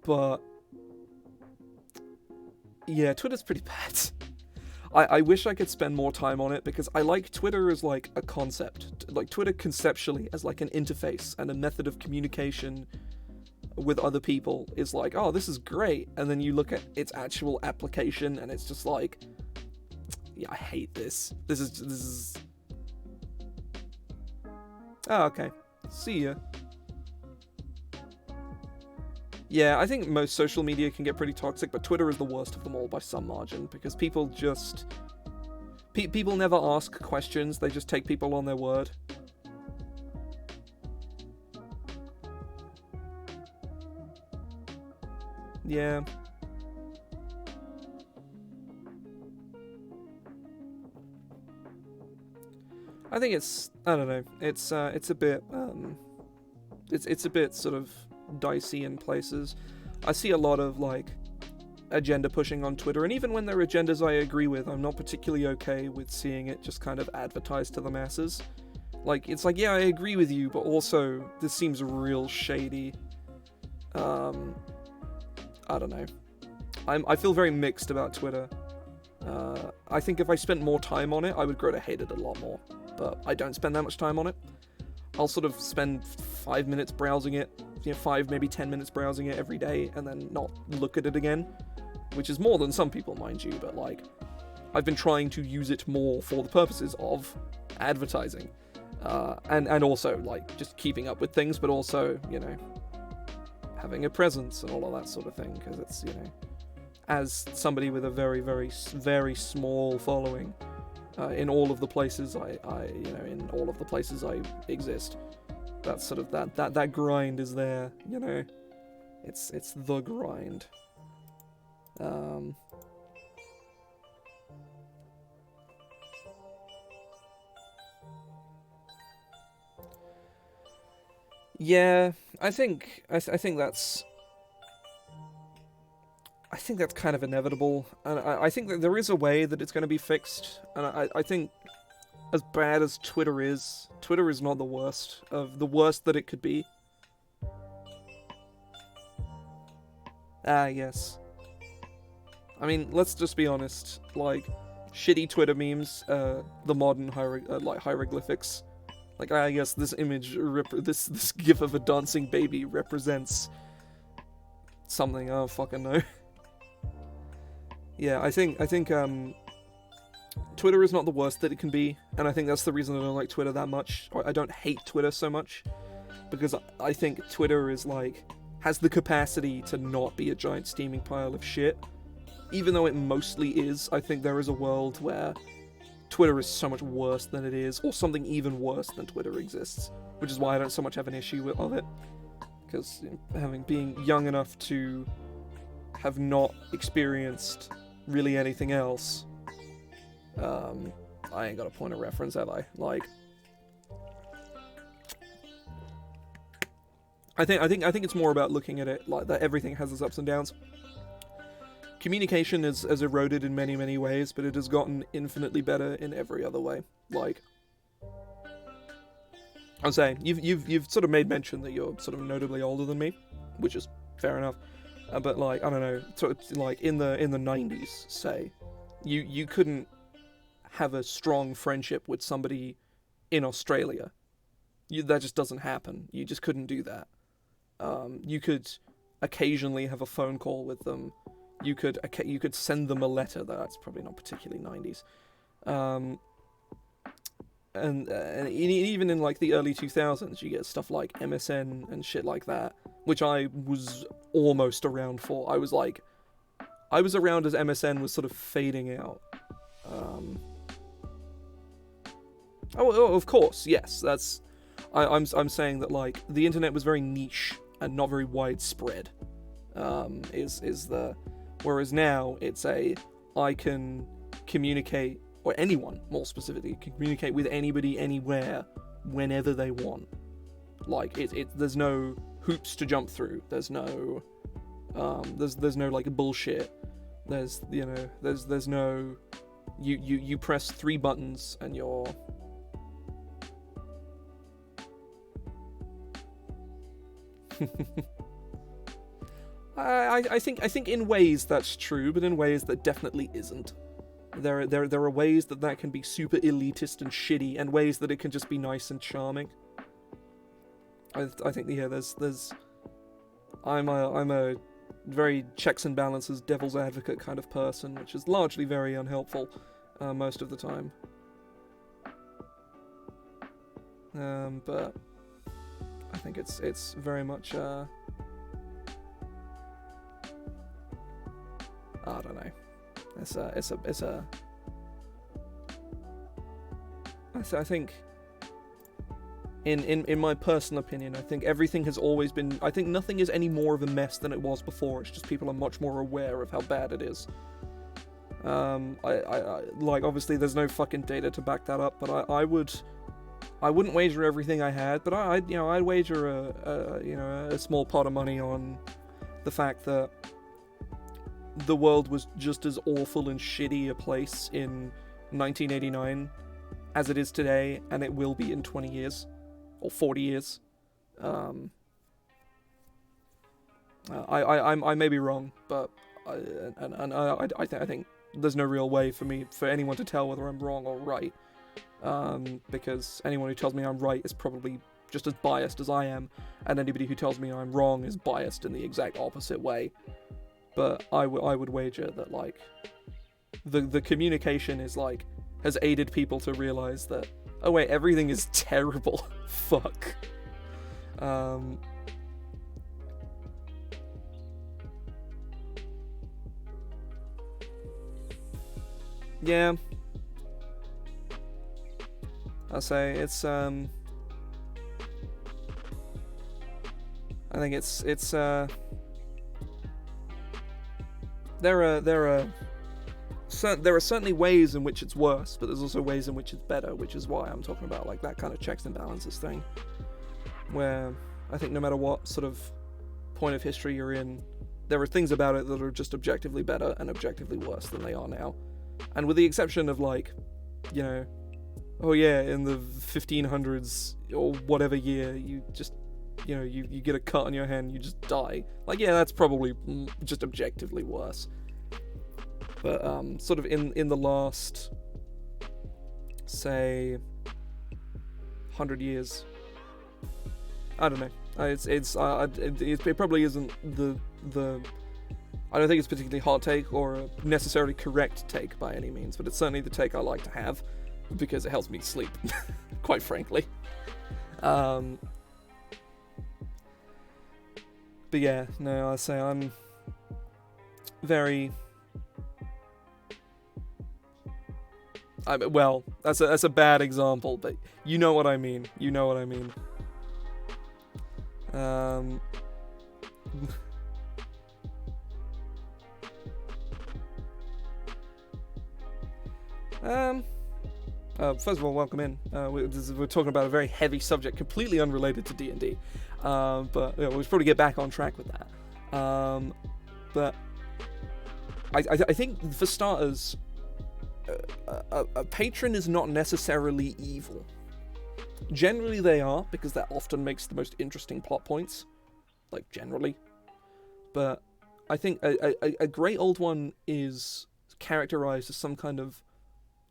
But yeah, Twitter's pretty bad. I wish I could spend more time on it because I like Twitter as like a concept, like Twitter conceptually as like an interface and a method of communication with other people is like, oh, this is great. And then you look at its actual application and it's just like, yeah, I hate this. This is. Oh, okay. See ya. Yeah, I think most social media can get pretty toxic, but Twitter is the worst of them all by some margin, because people just... people never ask questions, they just take people on their word. Yeah. I think I don't know. It's a bit it's a bit sort of dicey in places. I see a lot of like agenda pushing on Twitter, and even when there are agendas I agree with, I'm not particularly okay with seeing it just kind of advertised to the masses. Like, it's like, yeah, I agree with you, but also this seems real shady. I don't know. I feel very mixed about Twitter. I think if I spent more time on it, I would grow to hate it a lot more. But I don't spend that much time on it. I'll sort of spend 5 minutes browsing it, 5, maybe 10 minutes browsing it every day, and then not look at it again. Which is more than some people, mind you, but like, I've been trying to use it more for the purposes of advertising. And also, like, just keeping up with things, but also, having a presence and all of that sort of thing, because it's, as somebody with a very, very, very small following, in all of the places in all of the places I exist, that's sort of that grind is there, it's the grind. Yeah, I think that's kind of inevitable, and I think that there is a way that it's going to be fixed, and I think as bad as Twitter is not the worst of the worst that it could be. Ah, yes. I mean, let's just be honest. Like, shitty Twitter memes, the modern hieroglyphics. Like, I guess this image, this gif of a dancing baby represents something. I don't fucking know. Yeah, I think Twitter is not the worst that it can be, and I think that's the reason I don't like Twitter that much. Or I don't hate Twitter so much, because I think Twitter is has the capacity to not be a giant steaming pile of shit. Even though it mostly is, I think there is a world where Twitter is so much worse than it is, or something even worse than Twitter exists, which is why I don't so much have an issue with it. Because being young enough to have not experienced really anything else, I ain't got a point of reference, have I? Like, I think it's more about looking at it like that everything has its ups and downs. Communication has eroded in many, many ways, but it has gotten infinitely better in every other way. Like, I'm saying, you've sort of made mention that you're sort of notably older than me, which is fair enough. But like, I don't know, sort of like in the 90s, say, you couldn't have a strong friendship with somebody in Australia. That just doesn't happen. You just couldn't do that. You could occasionally have a phone call with them. You could send them a letter. That's probably not particularly 90s. And even in like the early 2000s, you get stuff like MSN and shit like that, which I was almost around for. I was around as MSN was sort of fading out. Oh, of course, yes. I'm saying that like the internet was very niche and not very widespread. Whereas now it's I can communicate, or anyone more specifically can communicate with anybody anywhere whenever they want. Like there's no hoops to jump through. There's no like bullshit. There's no you press 3 buttons and you're I think in ways that's true, but in ways that definitely isn't. There are ways that can be super elitist and shitty, and ways that it can just be nice and charming. I think there's I'm a very checks and balances, devil's advocate kind of person, which is largely very unhelpful most of the time. But I think it's very much I don't know. I think In my personal opinion, I think everything has always been... I think nothing is any more of a mess than it was before. It's just people are much more aware of how bad it is. Like, obviously there's no fucking data to back that up, but I wouldn't wager everything I had, but I'd wager a small pot of money on the fact that the world was just as awful and shitty a place in 1989 as it is today, and it will be in 20 years. Or 40 years. I may be wrong, but I think there's no real way for anyone to tell whether I'm wrong or right, because anyone who tells me I'm right is probably just as biased as I am, and anybody who tells me I'm wrong is biased in the exact opposite way. But I would wager that, like, the communication is, like, has aided people to realize that, oh wait, everything is terrible. Fuck. Yeah. I'll say it's I think it's there are certainly ways in which it's worse, but there's also ways in which it's better, which is why I'm talking about, like, that kind of checks and balances thing, where I think no matter what sort of point of history you're in, there are things about it that are just objectively better and objectively worse than they are now. And with the exception of, like, you know, oh yeah, in the 1500s or whatever year, you just, you know, you get a cut on your hand, you just die. Like, yeah, that's probably just objectively worse. But sort of in the last, say, 100 years, I don't know. It probably isn't the I don't think it's a particularly hot take or a necessarily correct take by any means, but it's certainly the take I like to have because it helps me sleep, quite frankly. But yeah, no, I say I'm very. Well, that's a bad example, but you know what I mean. You know what I mean. First of all, welcome in. We're talking about a very heavy subject, completely unrelated to D&D, but we'll probably get back on track with that. But I think, for starters, a patron is not necessarily evil. Generally they are, because that often makes the most interesting plot points, like, generally. But I think a Great Old One is characterized as some kind of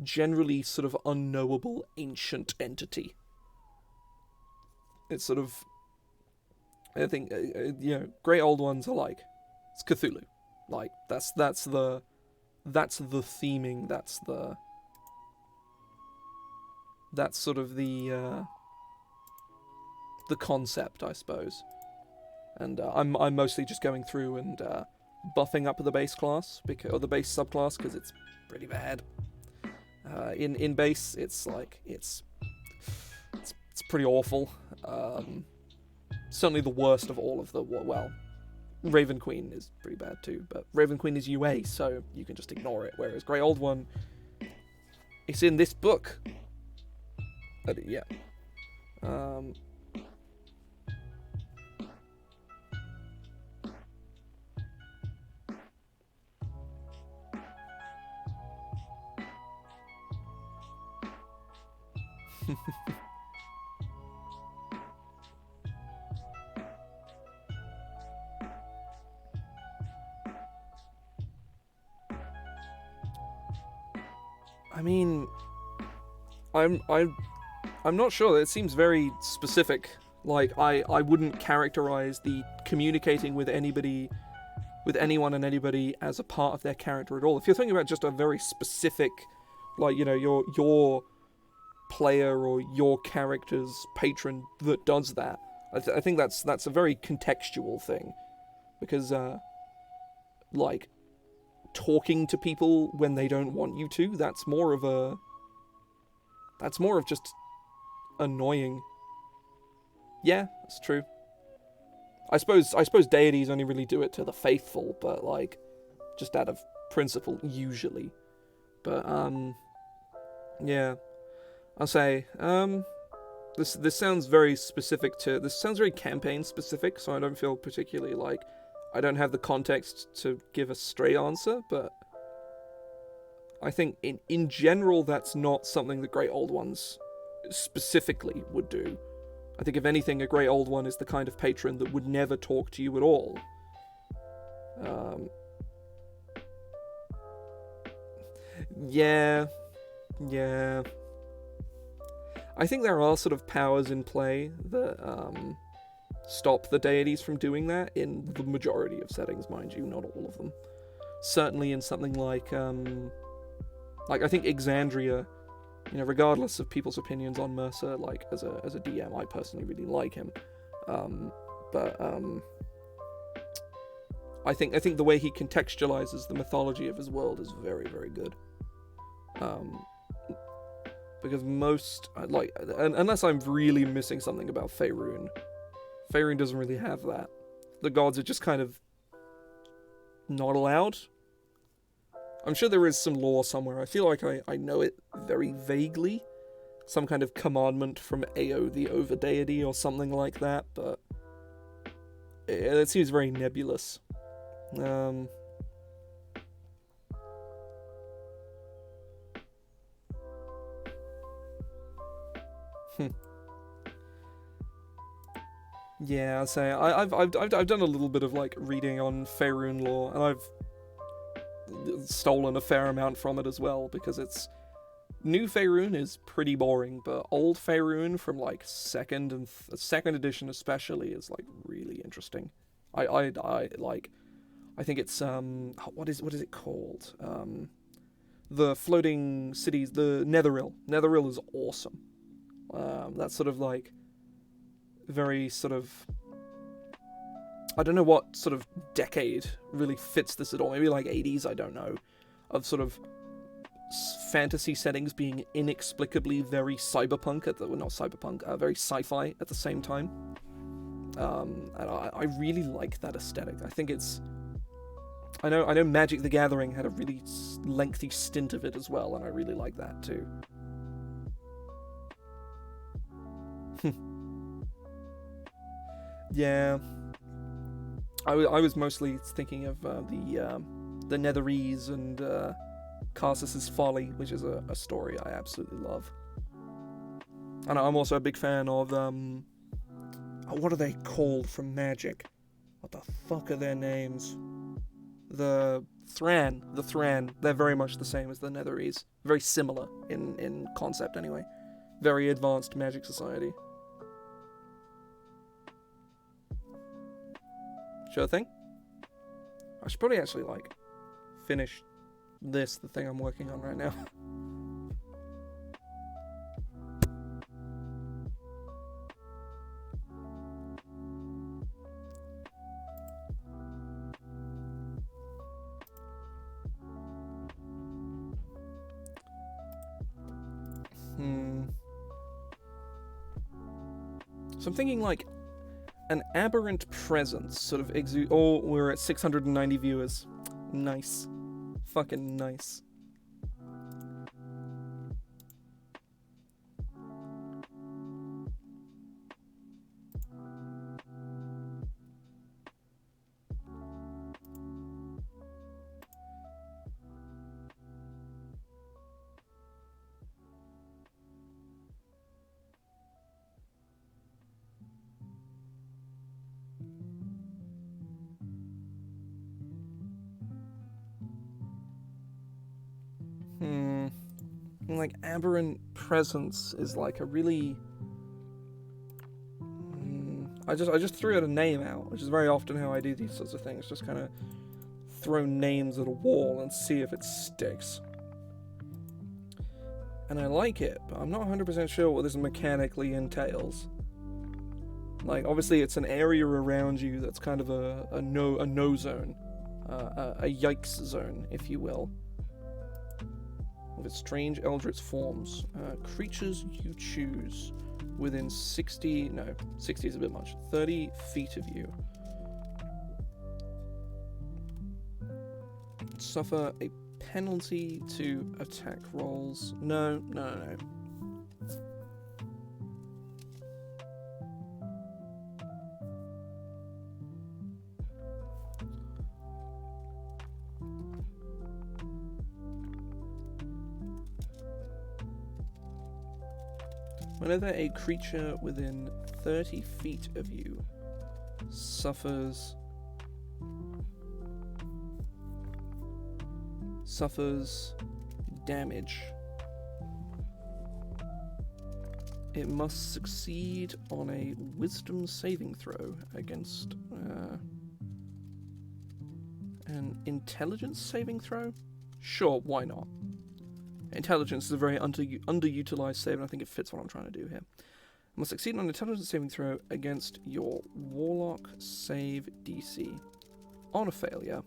generally sort of unknowable ancient entity. It's sort of, I think, Great Old Ones are like, it's Cthulhu. Like, that's the theming, that's sort of the concept, I suppose. And I'm mostly just going through and buffing up the base class, or the base subclass, because it's pretty bad. In base, it's like it's pretty awful. Certainly the worst of all of the, well, Raven Queen is pretty bad too, but Raven Queen is UA, so you can just ignore it. Whereas Grey Old One, it's in this book. Yeah. I mean, I'm not sure. It seems very specific. Like, I wouldn't characterize the communicating with anybody, with anyone and anybody, as a part of their character at all. If you're thinking about just a very specific, like, you know, your player or your character's patron that does that, I think that's a very contextual thing, because like, talking to people when they don't want you to, that's more of just annoying. Yeah, it's true. I suppose deities only really do it to the faithful, but like just out of principle usually. But yeah, I'll say this sounds very specific to this sounds very campaign specific, so I don't feel particularly like I don't have the context to give a straight answer, but I think in general that's not something the Great Old Ones specifically would do. I think if anything, a Great Old One is the kind of patron that would never talk to you at all. Yeah. I think there are sort of powers in play that stop the deities from doing that in the majority of settings, mind you, not all of them. Certainly in something like I think Exandria, you know, regardless of people's opinions on Mercer, like as a DM, I personally really like him. I think the way he contextualizes the mythology of his world is very, very good. Because most unless I'm really missing something about Faerun doesn't really have that. The gods are just kind of not allowed. I'm sure there is some lore somewhere. I feel like I know it very vaguely. Some kind of commandment from Ao the Overdeity or something like that, but it seems very nebulous. Yeah, I'd say I've done a little bit of like reading on Faerun lore, and I've stolen a fair amount from it as well, because it's new Faerun is pretty boring, but old Faerun from like second edition especially is like really interesting. I think it's what is it called? The floating cities, the Netheril. Netheril is awesome. That's sort of like very sort of, I don't know what sort of decade really fits this at all. Maybe like 80s, I don't know, of sort of fantasy settings being inexplicably very cyberpunk very sci-fi at the same time. And I really like that aesthetic. I think it's, I know Magic the Gathering had a really lengthy stint of it as well, and I really like that too. Yeah, I was mostly thinking of the Netherese and Karsus's Folly, which is a story I absolutely love. And I'm also a big fan of what are they called from Magic? What the fuck are their names? The Thran. They're very much the same as the Netherese. Very similar in concept anyway. Very advanced magic society. Sure thing. I should probably actually like finish the thing I'm working on right now. So I'm thinking like an aberrant presence sort of exude. Oh, we're at 690 viewers. Nice. Fucking nice. Like aberrant presence is like a really I just threw out a name out, which is very often how I do these sorts of things. Just kind of throw names at a wall and see if it sticks. And I like it, but I'm not 100% sure what this mechanically entails. Like, obviously it's an area around you that's kind of a no zone. A yikes zone, if you will. With its strange eldritch forms. Creatures you choose. within 60 is a bit much, 30 feet of you suffer a penalty to attack rolls. No. Whenever a creature within 30 feet of you suffers damage, it must succeed on a wisdom saving throw against an intelligence saving throw? Sure, why not? Intelligence is a very underutilized save, and I think it fits what I'm trying to do here. Must succeed on an intelligence saving throw against your Warlock save DC. On a failure,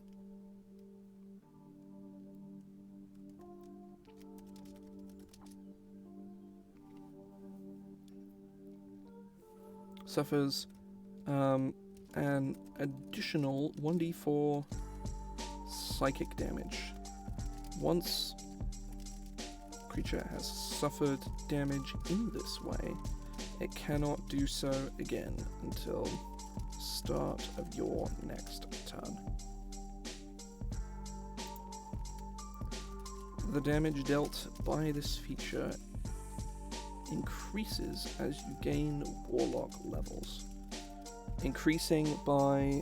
suffers an additional 1d4 psychic damage. Once creature has suffered damage in this way, it cannot do so again until start of your next turn. The damage dealt by this feature increases as you gain Warlock levels, increasing by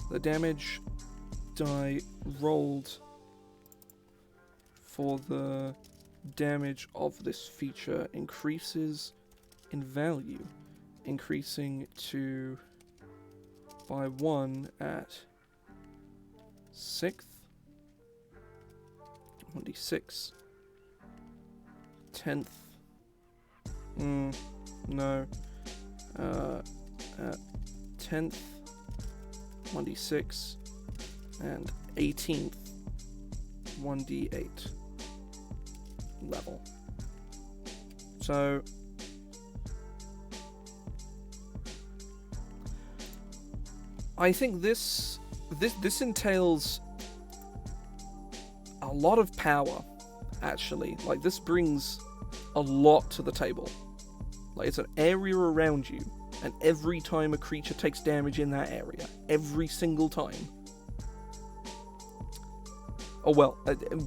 the damage die rolled for the damage of this feature increases in value, increasing to by 1 at 6th, 1d6, 10th, at 10th, 1d6, and 18th, 1d8 level. So I think this entails a lot of power, actually. Like, this brings a lot to the table. Like, it's an area around you, and every time a creature takes damage in that area, every single time. Oh well,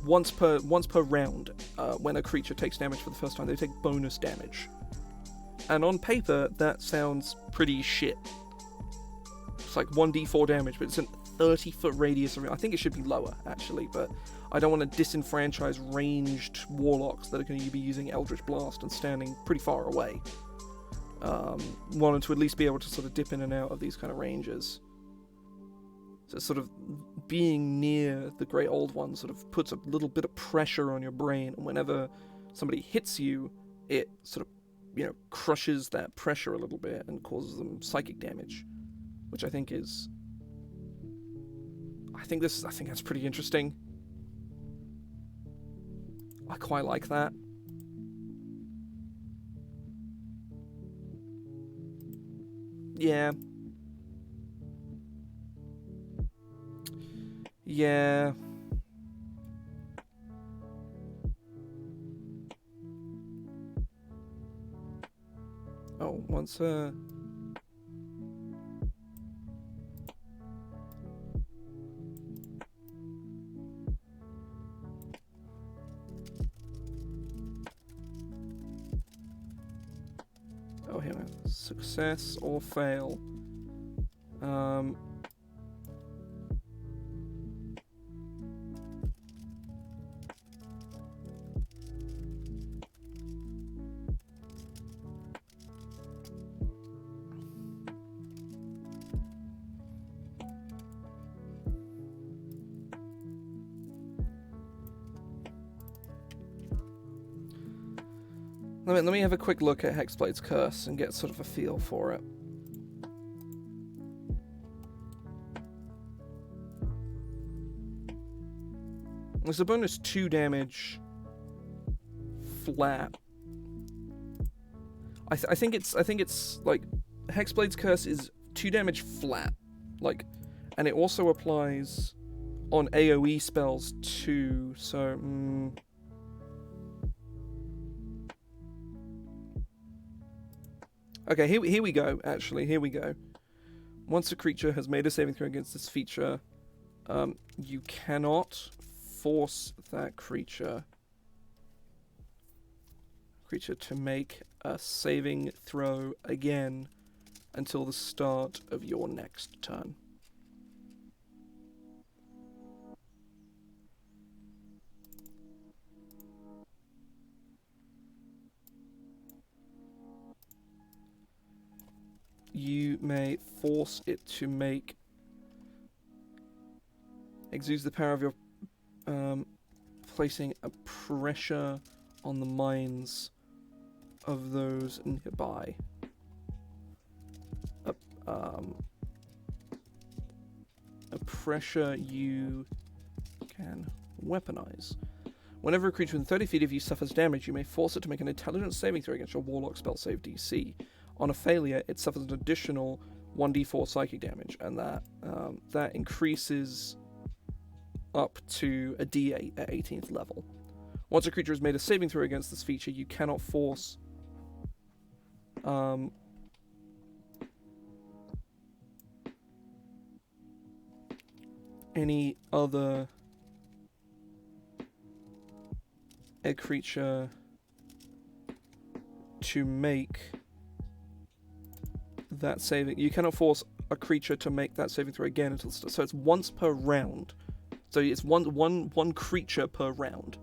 once per round, when a creature takes damage for the first time, they take bonus damage. And on paper, that sounds pretty shit. It's like 1d4 damage, but it's a 30-foot radius around. I think it should be lower, actually, but I don't want to disenfranchise ranged warlocks that are going to be using Eldritch Blast and standing pretty far away. Wanted to at least be able to sort of dip in and out of these kind of ranges. So sort of being near the Great Old One sort of puts a little bit of pressure on your brain, and whenever somebody hits you, it sort of, crushes that pressure a little bit and causes them psychic damage, which I think is... I think that's pretty interesting. I quite like that. Yeah. Yeah. Oh, once oh, here, success or fail. Let me have a quick look at Hexblade's Curse and get sort of a feel for it. It's a bonus 2 damage flat. I think it's like Hexblade's Curse is 2 damage flat, like, and it also applies on AoE spells too. So okay, here we go. Actually, here we go. Once a creature has made a saving throw against this feature, you cannot force that creature to make a saving throw again until the start of your next turn. You may force it to make... exudes the power of your... placing a pressure on the minds of those nearby. A pressure you can weaponize. Whenever a creature within 30 feet of you suffers damage, you may force it to make an intelligence saving throw against your Warlock spell save DC. On a failure, it suffers an additional 1d4 psychic damage, and that increases up to a d8 at 18th level. Once a creature has made a saving throw against this feature, you cannot force any other creature to make that saving. You cannot force a creature to make that saving throw again until so it's once per round. So it's one creature per round.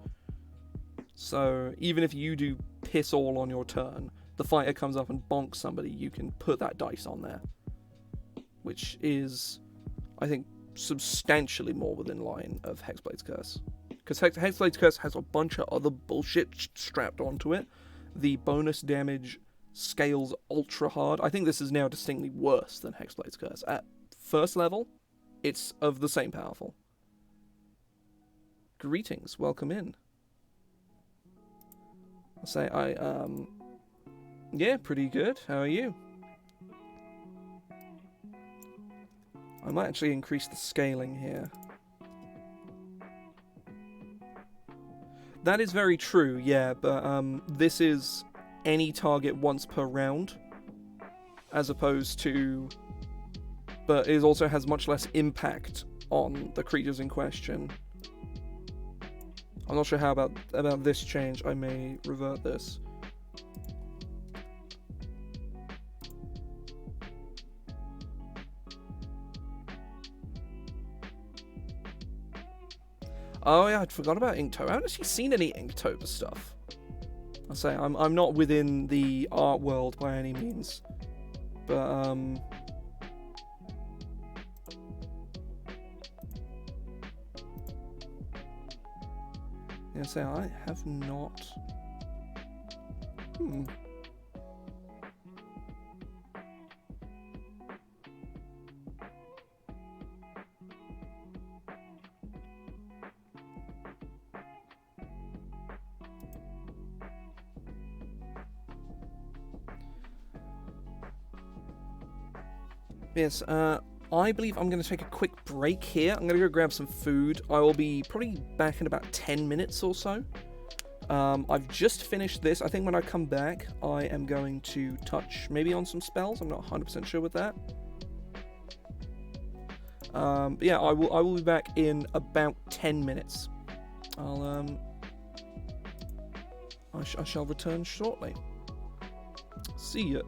So even if you do piss all on your turn, the fighter comes up and bonks somebody, you can put that dice on there, which is, I think, substantially more within line of Hexblade's Curse. Because Hexblade's Curse has a bunch of other bullshit strapped onto it. The bonus damage scales ultra hard. I think this is now distinctly worse than Hexblade's Curse. At first level, it's of the same powerful. Greetings, welcome in. I'll say yeah, pretty good. How are you? I might actually increase the scaling here. That is very true, yeah, but this is any target once per round, as opposed to... but it also has much less impact on the creatures in question. I'm not sure how about this change. I may revert this. Oh yeah, I'd forgot about Inktober. I haven't actually seen any Inktober stuff. I say I'm not within the art world by any means, but yeah, say I have not. Yes, I believe I'm going to take a quick break here. I'm going to go grab some food. I will be probably back in about 10 minutes or so. I've just finished this. I think when I come back, I am going to touch maybe on some spells. I'm not 100% sure with that. But yeah, I will be back in about 10 minutes. I shall return shortly. See ya.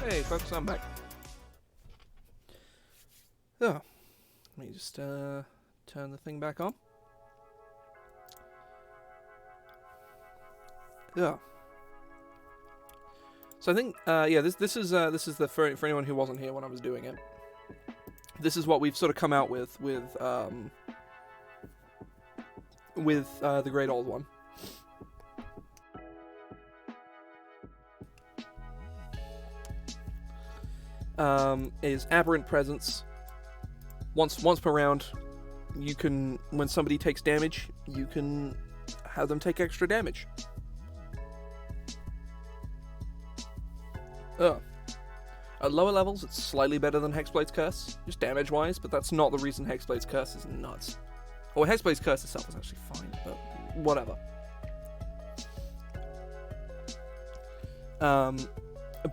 Hey, folks, I'm back. Oh, let me just turn the thing back on. Yeah. So I think, yeah, this is the for anyone who wasn't here when I was doing it. This is what we've sort of come out with the Great Old One. Is Aberrant Presence. Once per round, you can, when somebody takes damage, you can have them take extra damage. At lower levels, it's slightly better than Hexblade's Curse, just damage-wise, but that's not the reason Hexblade's Curse is nuts. Or Hexblade's Curse itself is actually fine, but whatever.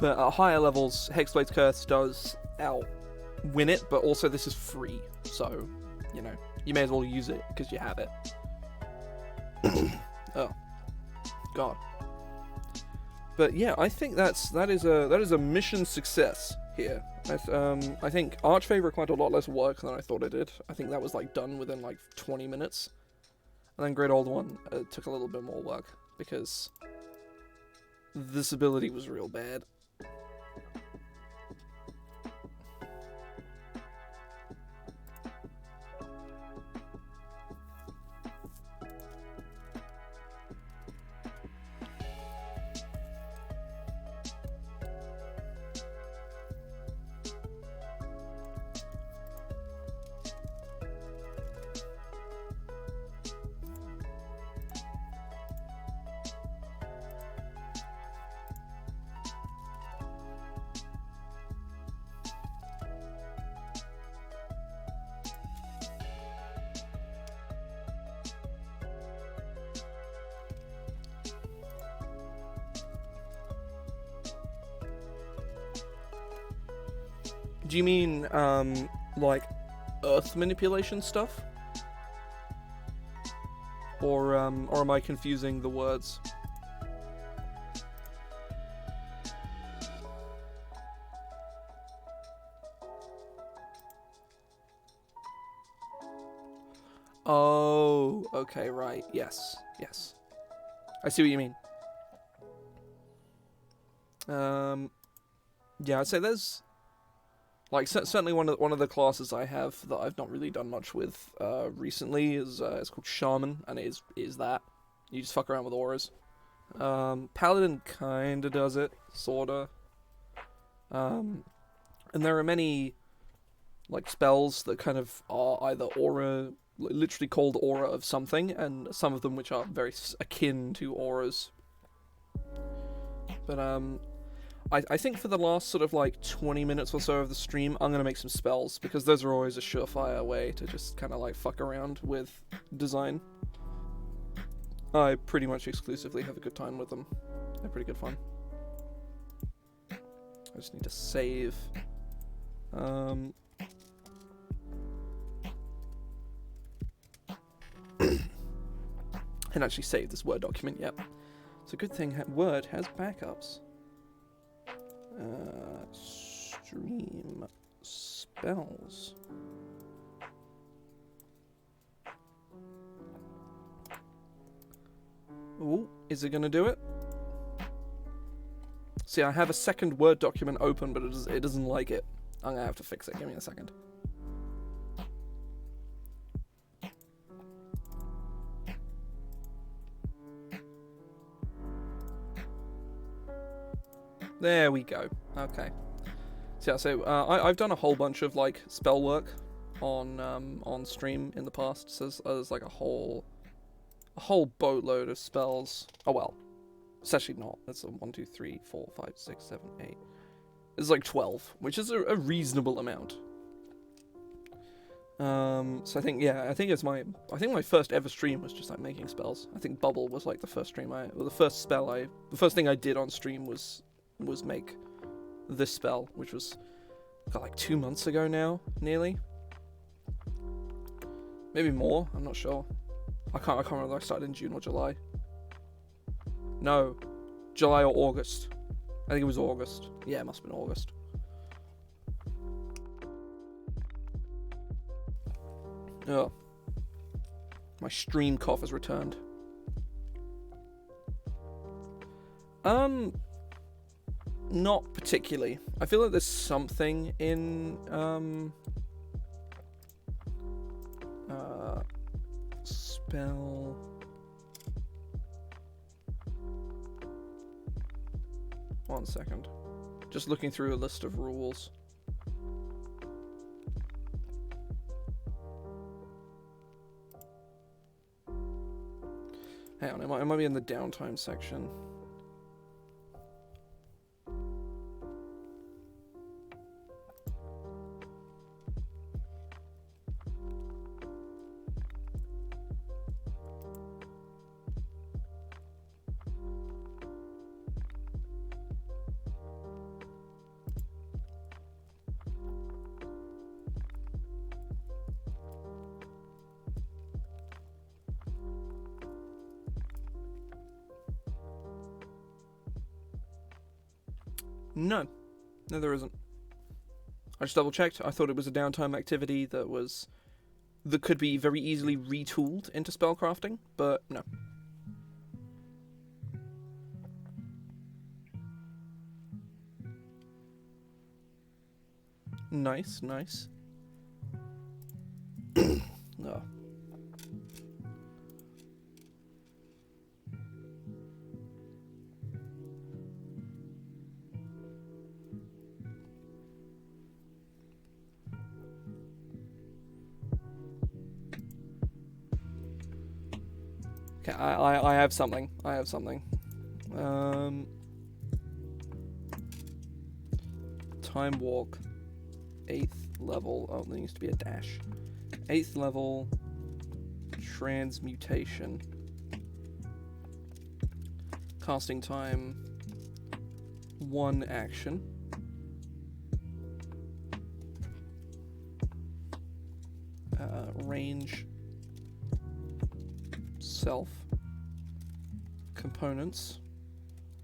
But at higher levels, Hexblade's Curse does outwin it, but also this is free, so, you know, you may as well use it, because you have it. Oh. God. But yeah, I think that is a mission success here. I think Archfey required a lot less work than I thought it did. I think that was like done within like 20 minutes. And then Great Old One took a little bit more work, because this ability was real bad. Do you mean, like, earth manipulation stuff? Or am I confusing the words? Oh, okay, right, yes, yes. I see what you mean. Yeah, I'd say there's... Like, certainly one of the classes I have that I've not really done much with recently is it's called Shaman, and it is that. You just fuck around with auras. Paladin kinda does it, sorta. And there are many, like, spells that kind of are either aura, literally called aura of something, and some of them which are very akin to auras. But, I think for the last sort of like 20 minutes or so of the stream, I'm going to make some spells, because those are always a surefire way to just kind of like fuck around with design. I pretty much exclusively have a good time with them. They're pretty good fun. I just need to save. And actually save this Word document, yep. It's a good thing Word has backups. Stream spells. Ooh, is it gonna do it? See, I have a second Word document open, but it doesn't like it. I'm gonna have to fix it. Give me a second. There we go. Okay. So yeah, so I've done a whole bunch of like spell work on stream in the past. So there's like a whole boatload of spells. Oh well, it's actually not. That's a 1, 2, 3, 4, 5, 6, 7, 8. It's like 12, which is a reasonable amount. So I think my first ever stream was just like making spells. I think Bubble was like the first the first thing I did on stream was make this spell, which was like 2 months ago now, nearly. Maybe more, I'm not sure. I can't remember if I started in June or July. No, July or August. I think it was August. Yeah, it must have been August. Oh. My stream cough has returned. Not particularly. I feel like there's something in, spell... One second. Just looking through a list of rules. Hang on, it might be in the downtime section. No, there isn't. I just double checked. I thought it was a downtime activity that could be very easily retooled into spellcrafting, but no. Nice, nice. Oh. Okay, I have something. I have something. Time walk. 8th level. Oh, there needs to be a dash. 8th level. Transmutation. Casting time. 1 action. Range. Self. Components.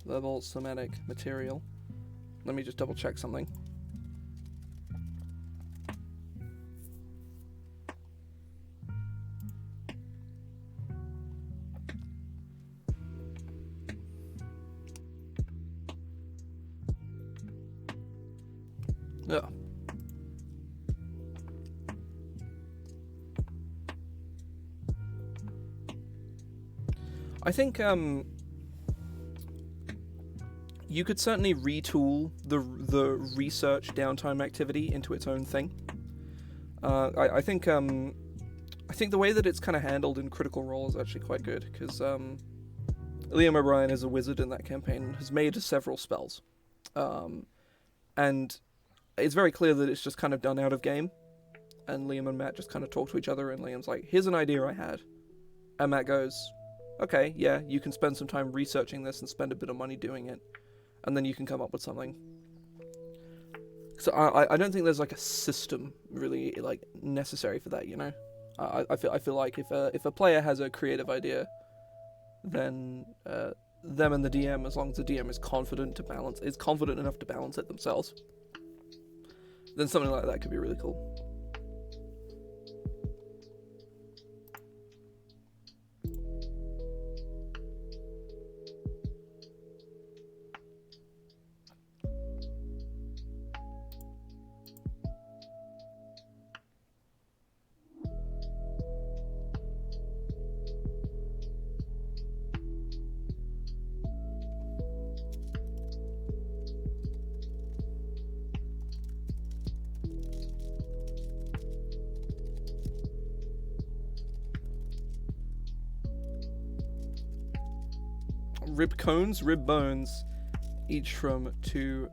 Level, somatic, material. Let me just double check something. Yeah. I think you could certainly retool the research downtime activity into its own thing. I think the way that it's kind of handled in Critical Role is actually quite good, because Liam O'Brien is a wizard in that campaign and has made several spells, and it's very clear that it's just kind of done out of game, and Liam and Matt just kind of talk to each other, and Liam's like, "Here's an idea I had," and Matt goes, "Okay, yeah, you can spend some time researching this and spend a bit of money doing it, and then you can come up with something." So I don't think there's like a system really like necessary for that, you know. I feel like if a player has a creative idea, then them and the DM, as long as the DM is confident enough to balance it themselves, then something like that could be really cool. Rib cones, rib bones, each from 2.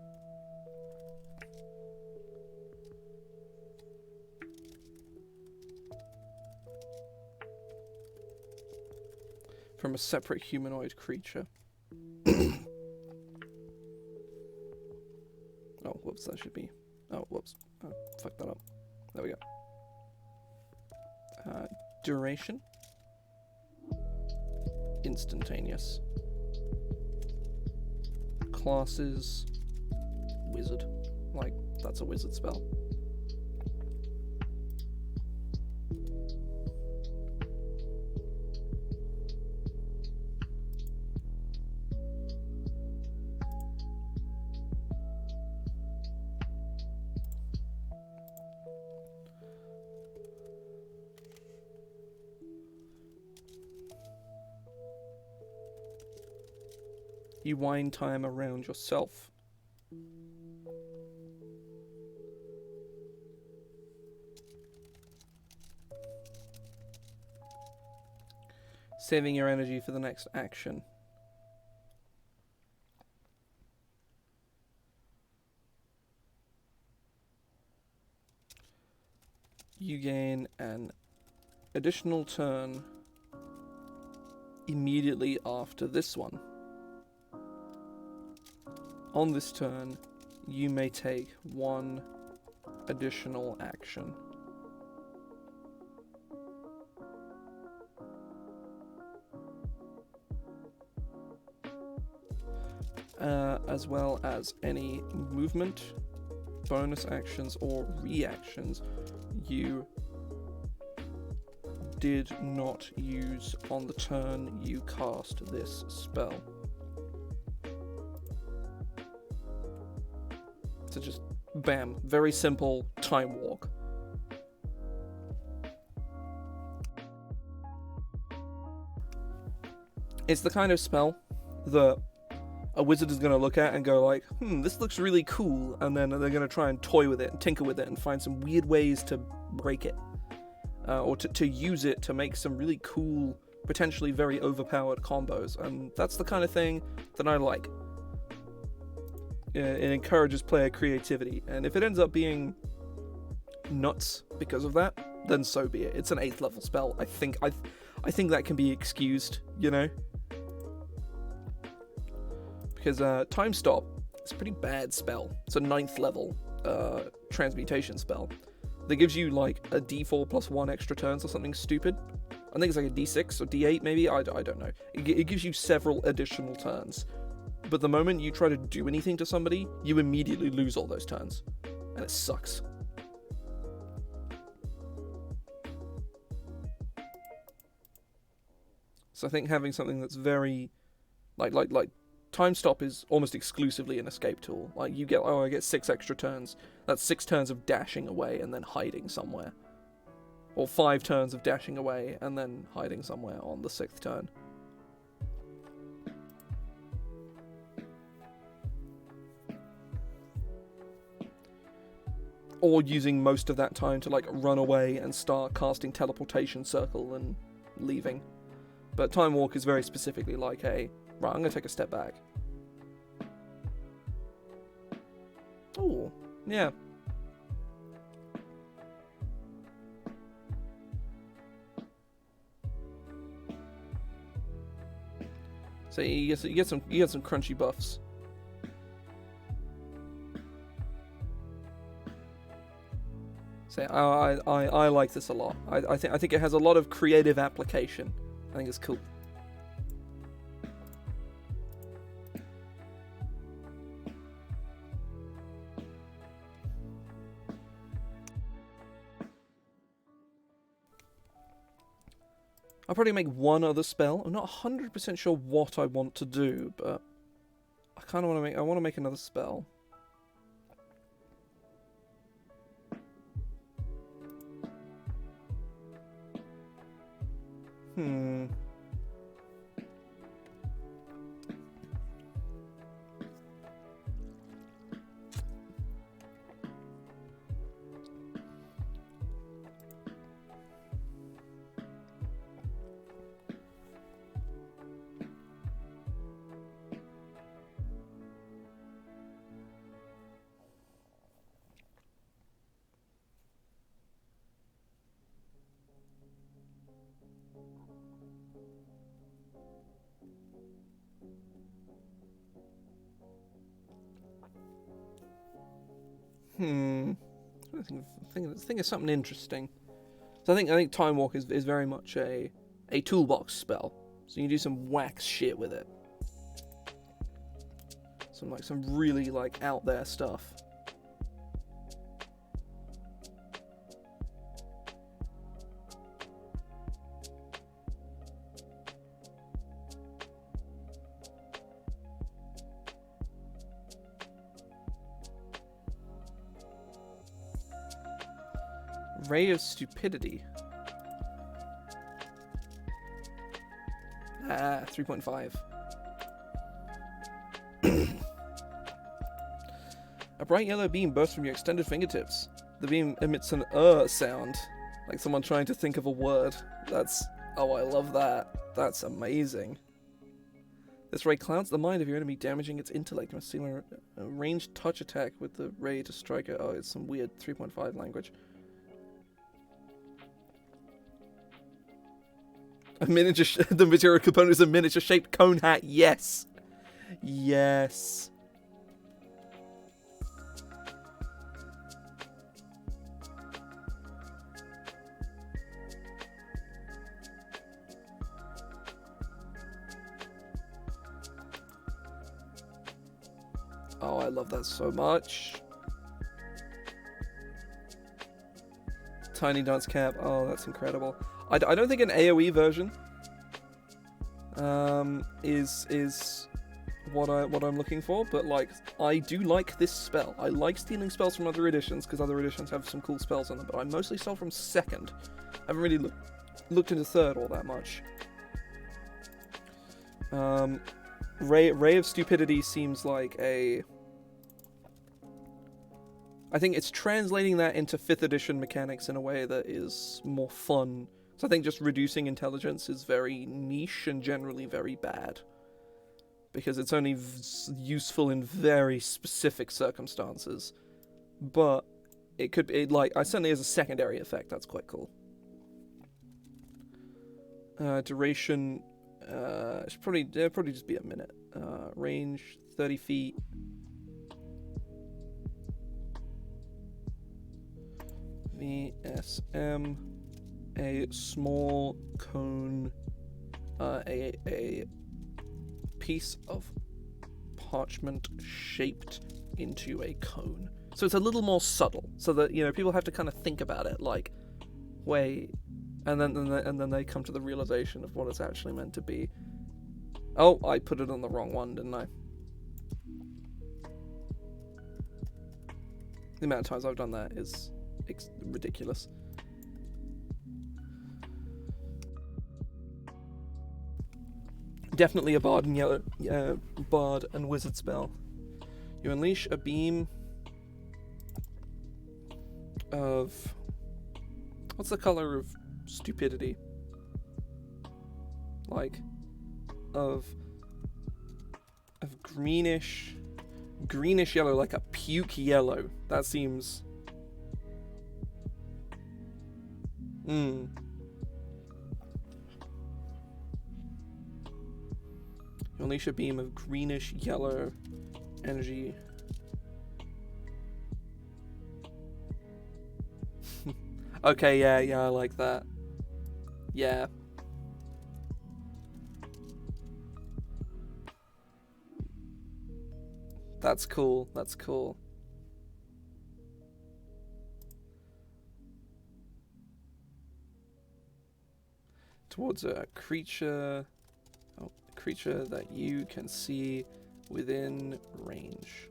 From a separate humanoid creature. Oh, whoops, that should be... Oh, whoops. Oh, fuck that up. There we go. Duration. Instantaneous. classes wizard. Like, that's a wizard spell. You wind time around yourself. Saving your energy for the next action. You gain an additional turn immediately after this one. On this turn, you may take one additional action. As well as any movement, bonus actions, or reactions you did not use on the turn you cast this spell. So just bam, very simple time walk. It's the kind of spell that a wizard is going to look at and go like, this looks really cool, and then they're going to try and toy with it and tinker with it and find some weird ways to break it. Or to use it to make some really cool, potentially very overpowered combos. And that's the kind of thing that I like. It encourages player creativity, and if it ends up being nuts because of that, then so be it. It's an 8th level spell. I think that can be excused, you know? Because Time Stop is a pretty bad spell. It's a 9th level transmutation spell that gives you like a d4 plus 1 extra turns or something stupid. I think it's like a d6 or d8 maybe, I don't know. It gives you several additional turns. But the moment you try to do anything to somebody, you immediately lose all those turns. And it sucks. So I think having something that's very... Like Time Stop is almost exclusively an escape tool. Like, you get, I get 6 extra turns. That's 6 turns of dashing away and then hiding somewhere. Or 5 turns of dashing away and then hiding somewhere on the 6th turn. Or using most of that time to, like, run away and start casting Teleportation Circle and leaving. But Time Walk is very specifically like a, right, I'm going to take a step back. Oh, yeah. So you get some crunchy buffs. So I like this a lot. I think it has a lot of creative application. I think it's cool. I'll probably make one other spell. I'm not 100% sure what I want to do, but I kind of want to make another spell. I think it's something interesting. So I think Time Walk is very much a toolbox spell. So you can do some whack shit with it. Some really like out there stuff. Ray of Stupidity. 3.5. A bright yellow beam bursts from your extended fingertips. The beam emits an sound, like someone trying to think of a word. Oh, I love that. That's amazing. This ray clouds the mind of your enemy, damaging its intellect. You must seal a ranged touch attack with the ray to strike it. Oh, it's some weird 3.5 language. The material component is a miniature-shaped cone hat. Yes. Yes. Oh, I love that so much. Tiny dance cap. Oh, that's incredible. I don't think an AoE version is what I'm looking for, but like I do like this spell. I like stealing spells from other editions because other editions have some cool spells on them, but I mostly stole from second. I haven't really looked into third all that much. Ray of Stupidity seems like a... I think it's translating that into 5th edition mechanics in a way that is more fun. So I think just reducing intelligence is very niche and generally very bad. Because it's only useful in very specific circumstances. But it could be, like, certainly as a secondary effect, that's quite cool. Duration, it'll probably just be a minute. Range, 30 feet. VSM. A small cone, a piece of parchment shaped into a cone. So it's a little more subtle, so that, you know, people have to kind of think about it, like, wait, and then they come to the realization of what it's actually meant to be. Oh, I put it on the wrong one, didn't I? The amount of times I've done that is ridiculous. Definitely a bard and wizard spell. You unleash a beam of... What's the color of stupidity? Like, of greenish yellow, like a puke yellow. That seems... You unleash a beam of greenish yellow energy. Okay, yeah, I like that. Yeah. That's cool, that's cool. Towards a creature that you can see within range.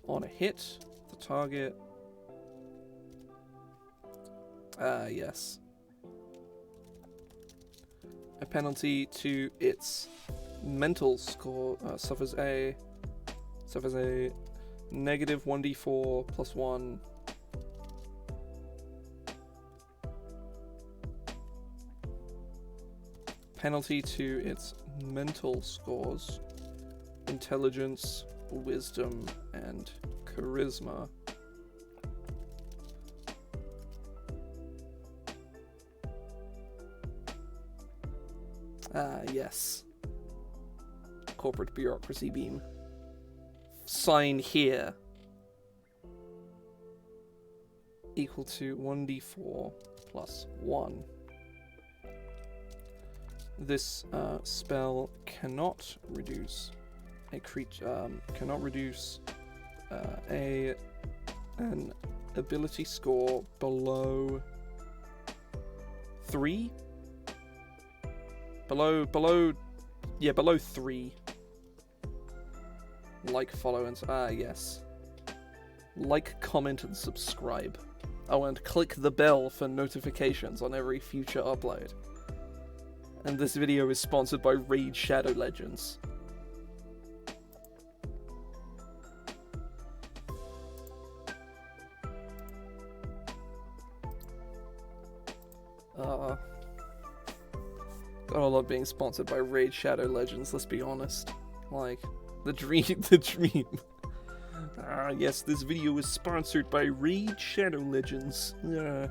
On a hit, the target... yes. A penalty to its mental score suffers a negative 1d4 plus 1. Penalty to its mental scores, intelligence, wisdom, and charisma. Yes. Corporate bureaucracy beam. Sign here. Equal to 1d4 plus 1. This spell cannot reduce a creature cannot reduce an ability score below 3. Below 3. Like, follow, and yes. Like, comment, and subscribe. Oh, and click the bell for notifications on every future upload. And this video is sponsored by Raid Shadow Legends. Gotta love being sponsored by Raid Shadow Legends, let's be honest. Like, the dream. Ah, yes, this video is sponsored by Raid Shadow Legends. Yeah.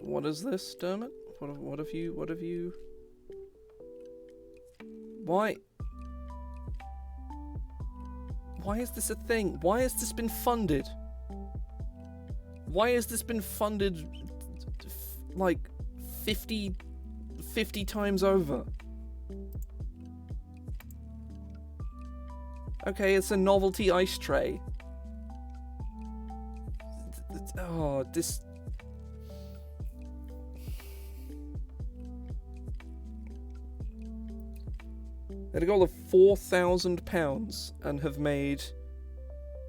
What is this, Dermot? What have you... Why is this a thing? Why has this been funded? Why has this been funded, like, 50 times over? Okay, it's a novelty ice tray. Oh, this... At a goal of £4,000 and have made...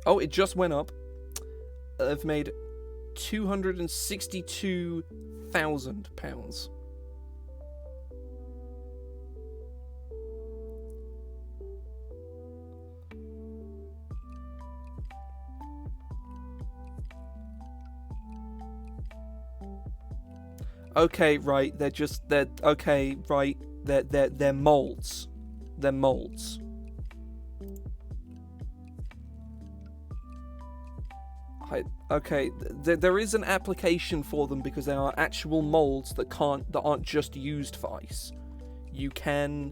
Oh, it just went up. Have made £262,000. Okay, right, they're molds. They're molds. Okay, there is an application for them because they are actual molds that aren't just used for ice. You can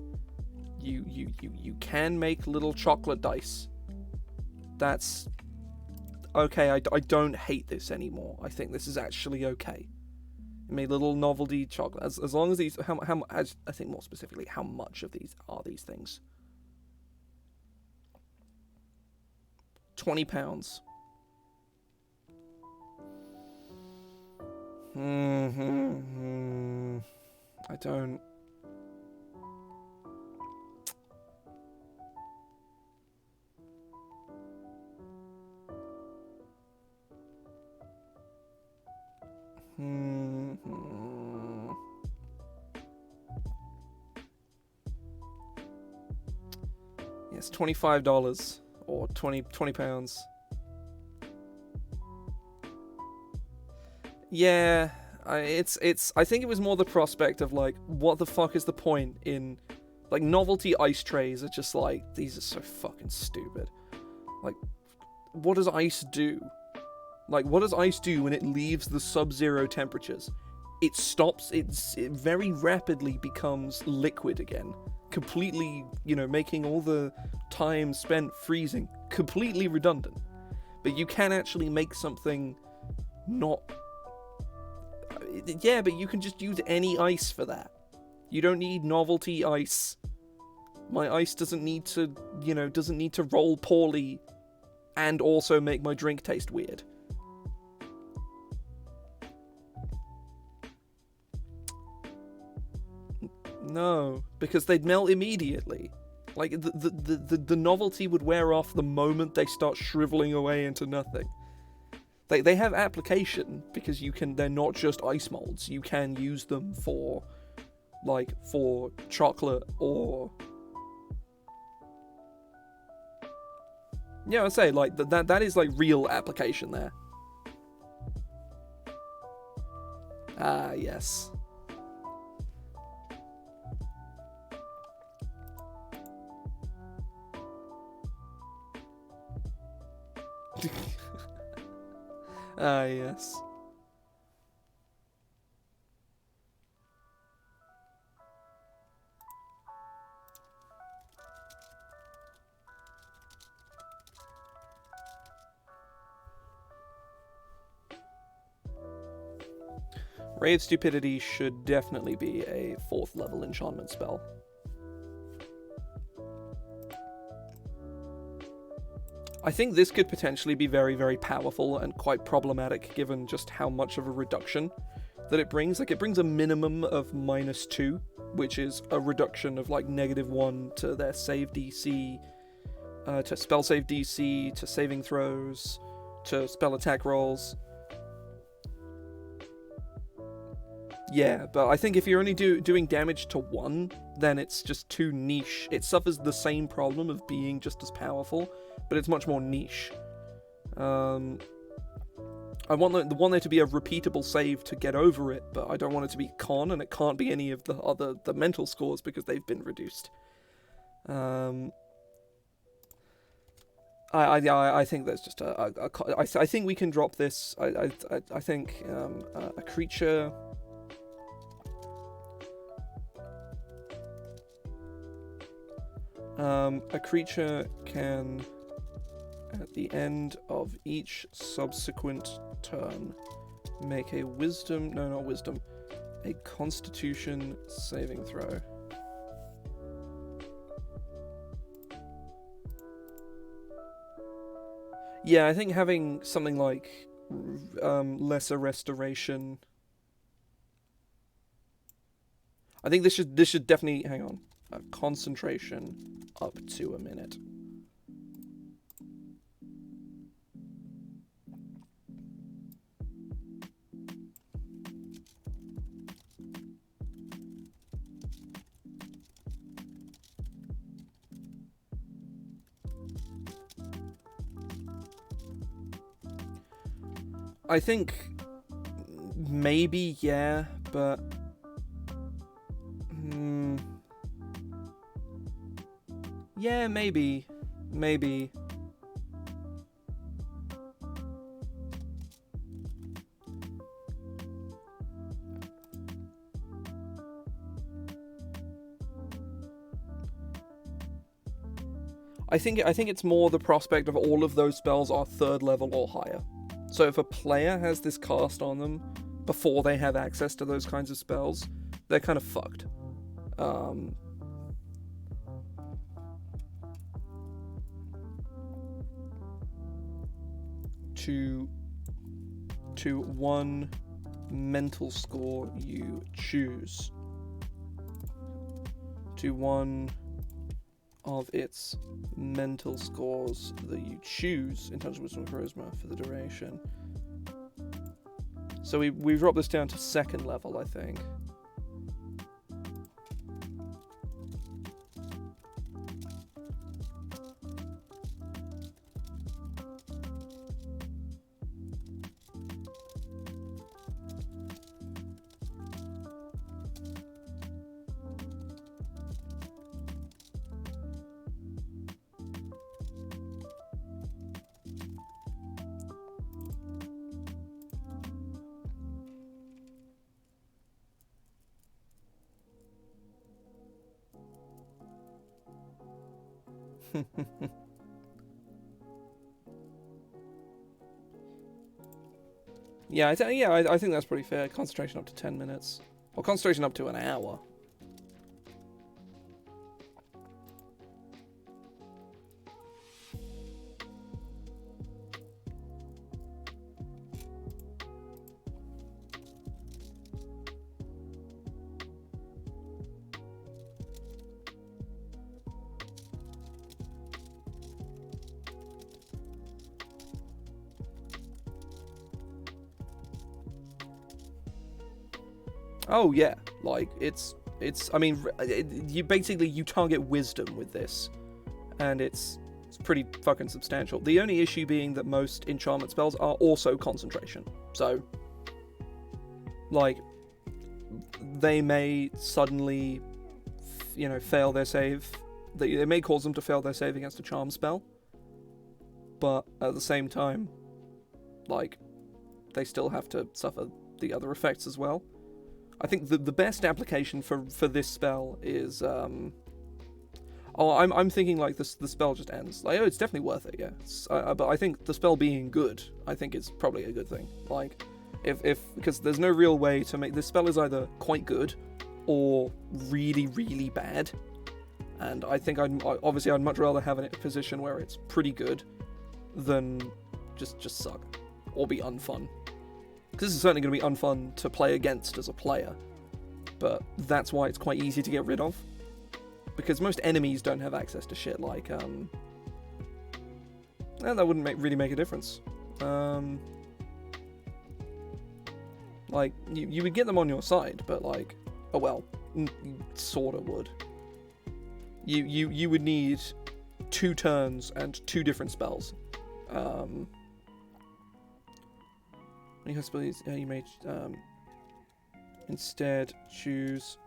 make little chocolate dice. That's okay. I don't hate this anymore. I think this is actually okay. I made little novelty chocolate. As long as these, I think more specifically, how much of these are these things? £20. I don't. Yes, $25 or 20 pounds. Yeah, I think it was more the prospect of like, what the fuck is the point in, like, novelty ice trays are just like, these are so fucking stupid. Like, what does ice do? Like, what does ice do when it leaves the sub-zero temperatures? It stops, it very rapidly becomes liquid again. Completely, making all the time spent freezing completely redundant. But you can actually make something not... Yeah, but you can just use any ice for that. You don't need novelty ice. My ice doesn't need to, roll poorly and also make my drink taste weird. No, because they'd melt immediately. Like, the novelty would wear off the moment they start shriveling away into nothing. They have application, because they're not just ice molds. You can use them for chocolate or... Yeah, I'd say, that is, real application there. Ah, yes. Ah, yes. Ray of Stupidity should definitely be a 4th level enchantment spell. I think this could potentially be very, very powerful and quite problematic given just how much of a reduction that it brings. Like, it brings a minimum of -2, which is a reduction of like -1 to their save DC, to spell save DC, to saving throws, to spell attack rolls. Yeah, but I think if you're only doing damage to 1, then it's just too niche. It suffers the same problem of being just as powerful, but it's much more niche. I want there to be a repeatable save to get over it, but I don't want it to be con, and it can't be any of the mental scores because they've been reduced. I think there's just I think we can drop this. I think a creature. A creature can, at the end of each subsequent turn, make a a Constitution saving throw. Yeah, I think having something like lesser restoration. I think this should definitely hang on. Concentration up to a minute. I think maybe, yeah, but yeah, maybe. I think it's more the prospect of all of those spells are 3rd level or higher. So if a player has this cast on them before they have access to those kinds of spells, they're kind of fucked. To 1 mental score you choose. To 1 of its mental scores that you choose, intelligence, wisdom, and charisma for the duration. So we drop this down to 2nd level, I think. Yeah, I think that's pretty fair. Concentration up to 10 minutes. Or concentration up to an hour. Oh yeah, like it's I mean, you target wisdom with this, and it's pretty fucking substantial. The only issue being that most enchantment spells are also concentration. So like they may suddenly fail their save. It may cause them to fail their save against a charm spell. But at the same time, like they still have to suffer the other effects as well. I think the best application for this spell is I'm thinking like the spell just ends. Like, oh, it's definitely worth it, yeah. But I think the spell being good, I think is probably a good thing. Like, because there's no real way to make this spell is either quite good or really, really bad. And I think I'd much rather have it in a position where it's pretty good than just suck or be unfun. Because this is certainly going to be unfun to play against as a player, but that's why it's quite easy to get rid of. Because most enemies don't have access to shit like, and that wouldn't really make a difference. Like, you would get them on your side, but like, oh well, sorta would. You would need 2 turns and 2 different spells. I suppose you may instead choose.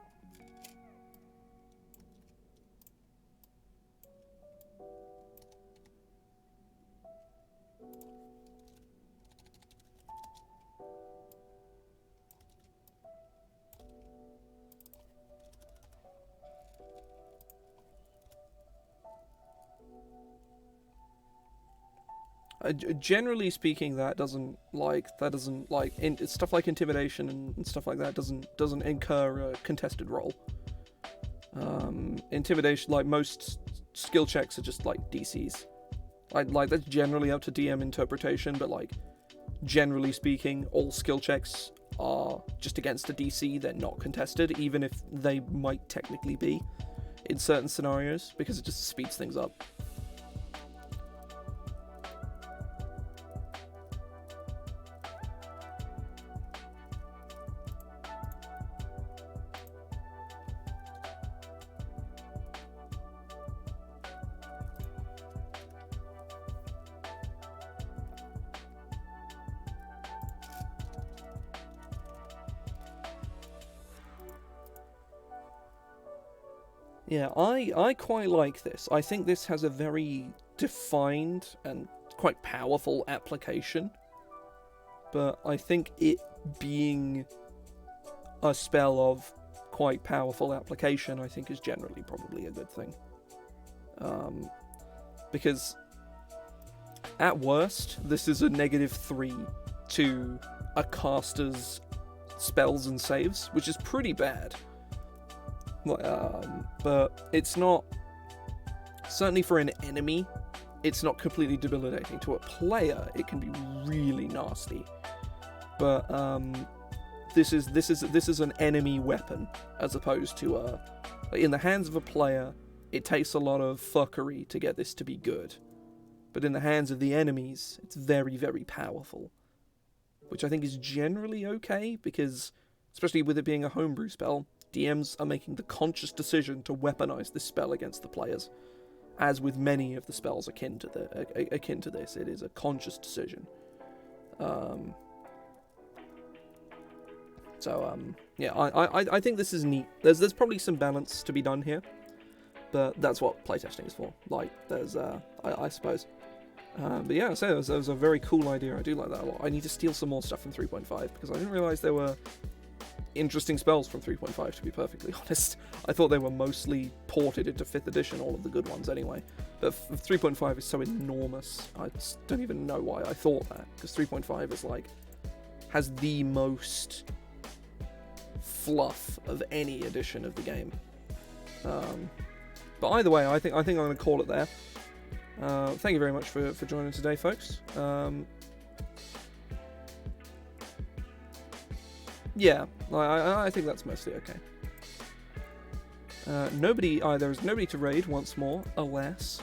Generally speaking, that doesn't stuff like intimidation and stuff like that doesn't incur a contested roll. Intimidation, like most skill checks, are just like DCs. Like that's generally up to DM interpretation, but like generally speaking, all skill checks are just against a DC. They're not contested, even if they might technically be in certain scenarios, because it just speeds things up. Yeah, I quite like this. I think this has a very defined and quite powerful application. But I think it being a spell of quite powerful application, I think, is generally probably a good thing. Because at worst, this is a -3 to a caster's spells and saves, which is pretty bad. But it's not, certainly for an enemy, it's not completely debilitating. To a player, it can be really nasty. But this is an enemy weapon, as opposed to in the hands of a player, it takes a lot of fuckery to get this to be good. But in the hands of the enemies, it's very, very powerful, which I think is generally okay, because especially with it being a homebrew spell, DMs are making the conscious decision to weaponize this spell against the players. As with many of the spells akin to this, it is a conscious decision. Yeah, I think this is neat. There's probably some balance to be done here, but that's what playtesting is for. Like, there's I suppose. But yeah, so it was a very cool idea. I do like that a lot. I need to steal some more stuff from 3.5 because I didn't realize there were interesting spells from 3.5, to be perfectly honest. I thought they were mostly ported into 5th edition, all of the good ones anyway. But 3.5 is so enormous, I just don't even know why I thought that, because 3.5 is like, has the most fluff of any edition of the game. But either way, I think I'm going to call it there. Thank you very much for joining today, folks. Yeah, I think that's mostly okay. There is nobody to raid once more, alas.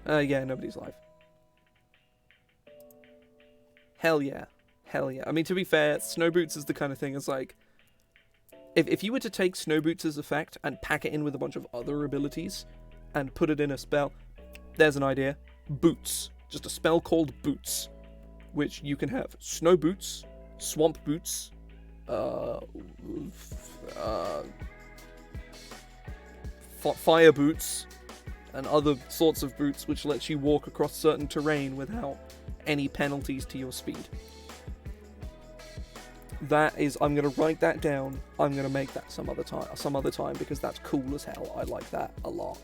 Yeah, nobody's live. Hell yeah. Hell yeah. I mean, to be fair, Snow Boots is the kind of thing, it's like, if you were to take Snow Boots' effect and pack it in with a bunch of other abilities and put it in a spell, there's an idea. Boots. Just a spell called Boots, which you can have Snow Boots, Swamp Boots, Fire Boots, and other sorts of boots which lets you walk across certain terrain without any penalties to your speed. That is, I'm going to write that down. I'm going to make that some other time, because that's cool as hell. I like that a lot.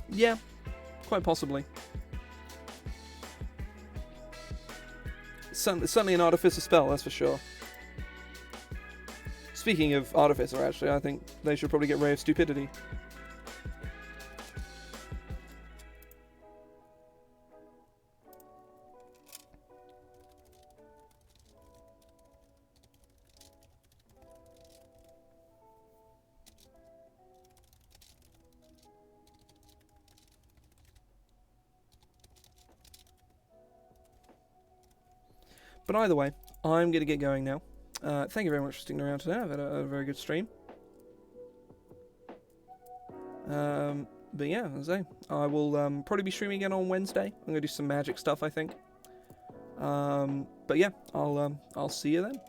Yeah, quite possibly. Certainly an Artificer spell, that's for sure. Speaking of Artificer, actually, I think they should probably get Ray of Stupidity. But either way, I'm going to get going now. Thank you very much for sticking around today. I've had a very good stream. But yeah, as I say, I will probably be streaming again on Wednesday. I'm going to do some magic stuff, I think. But yeah, I'll see you then.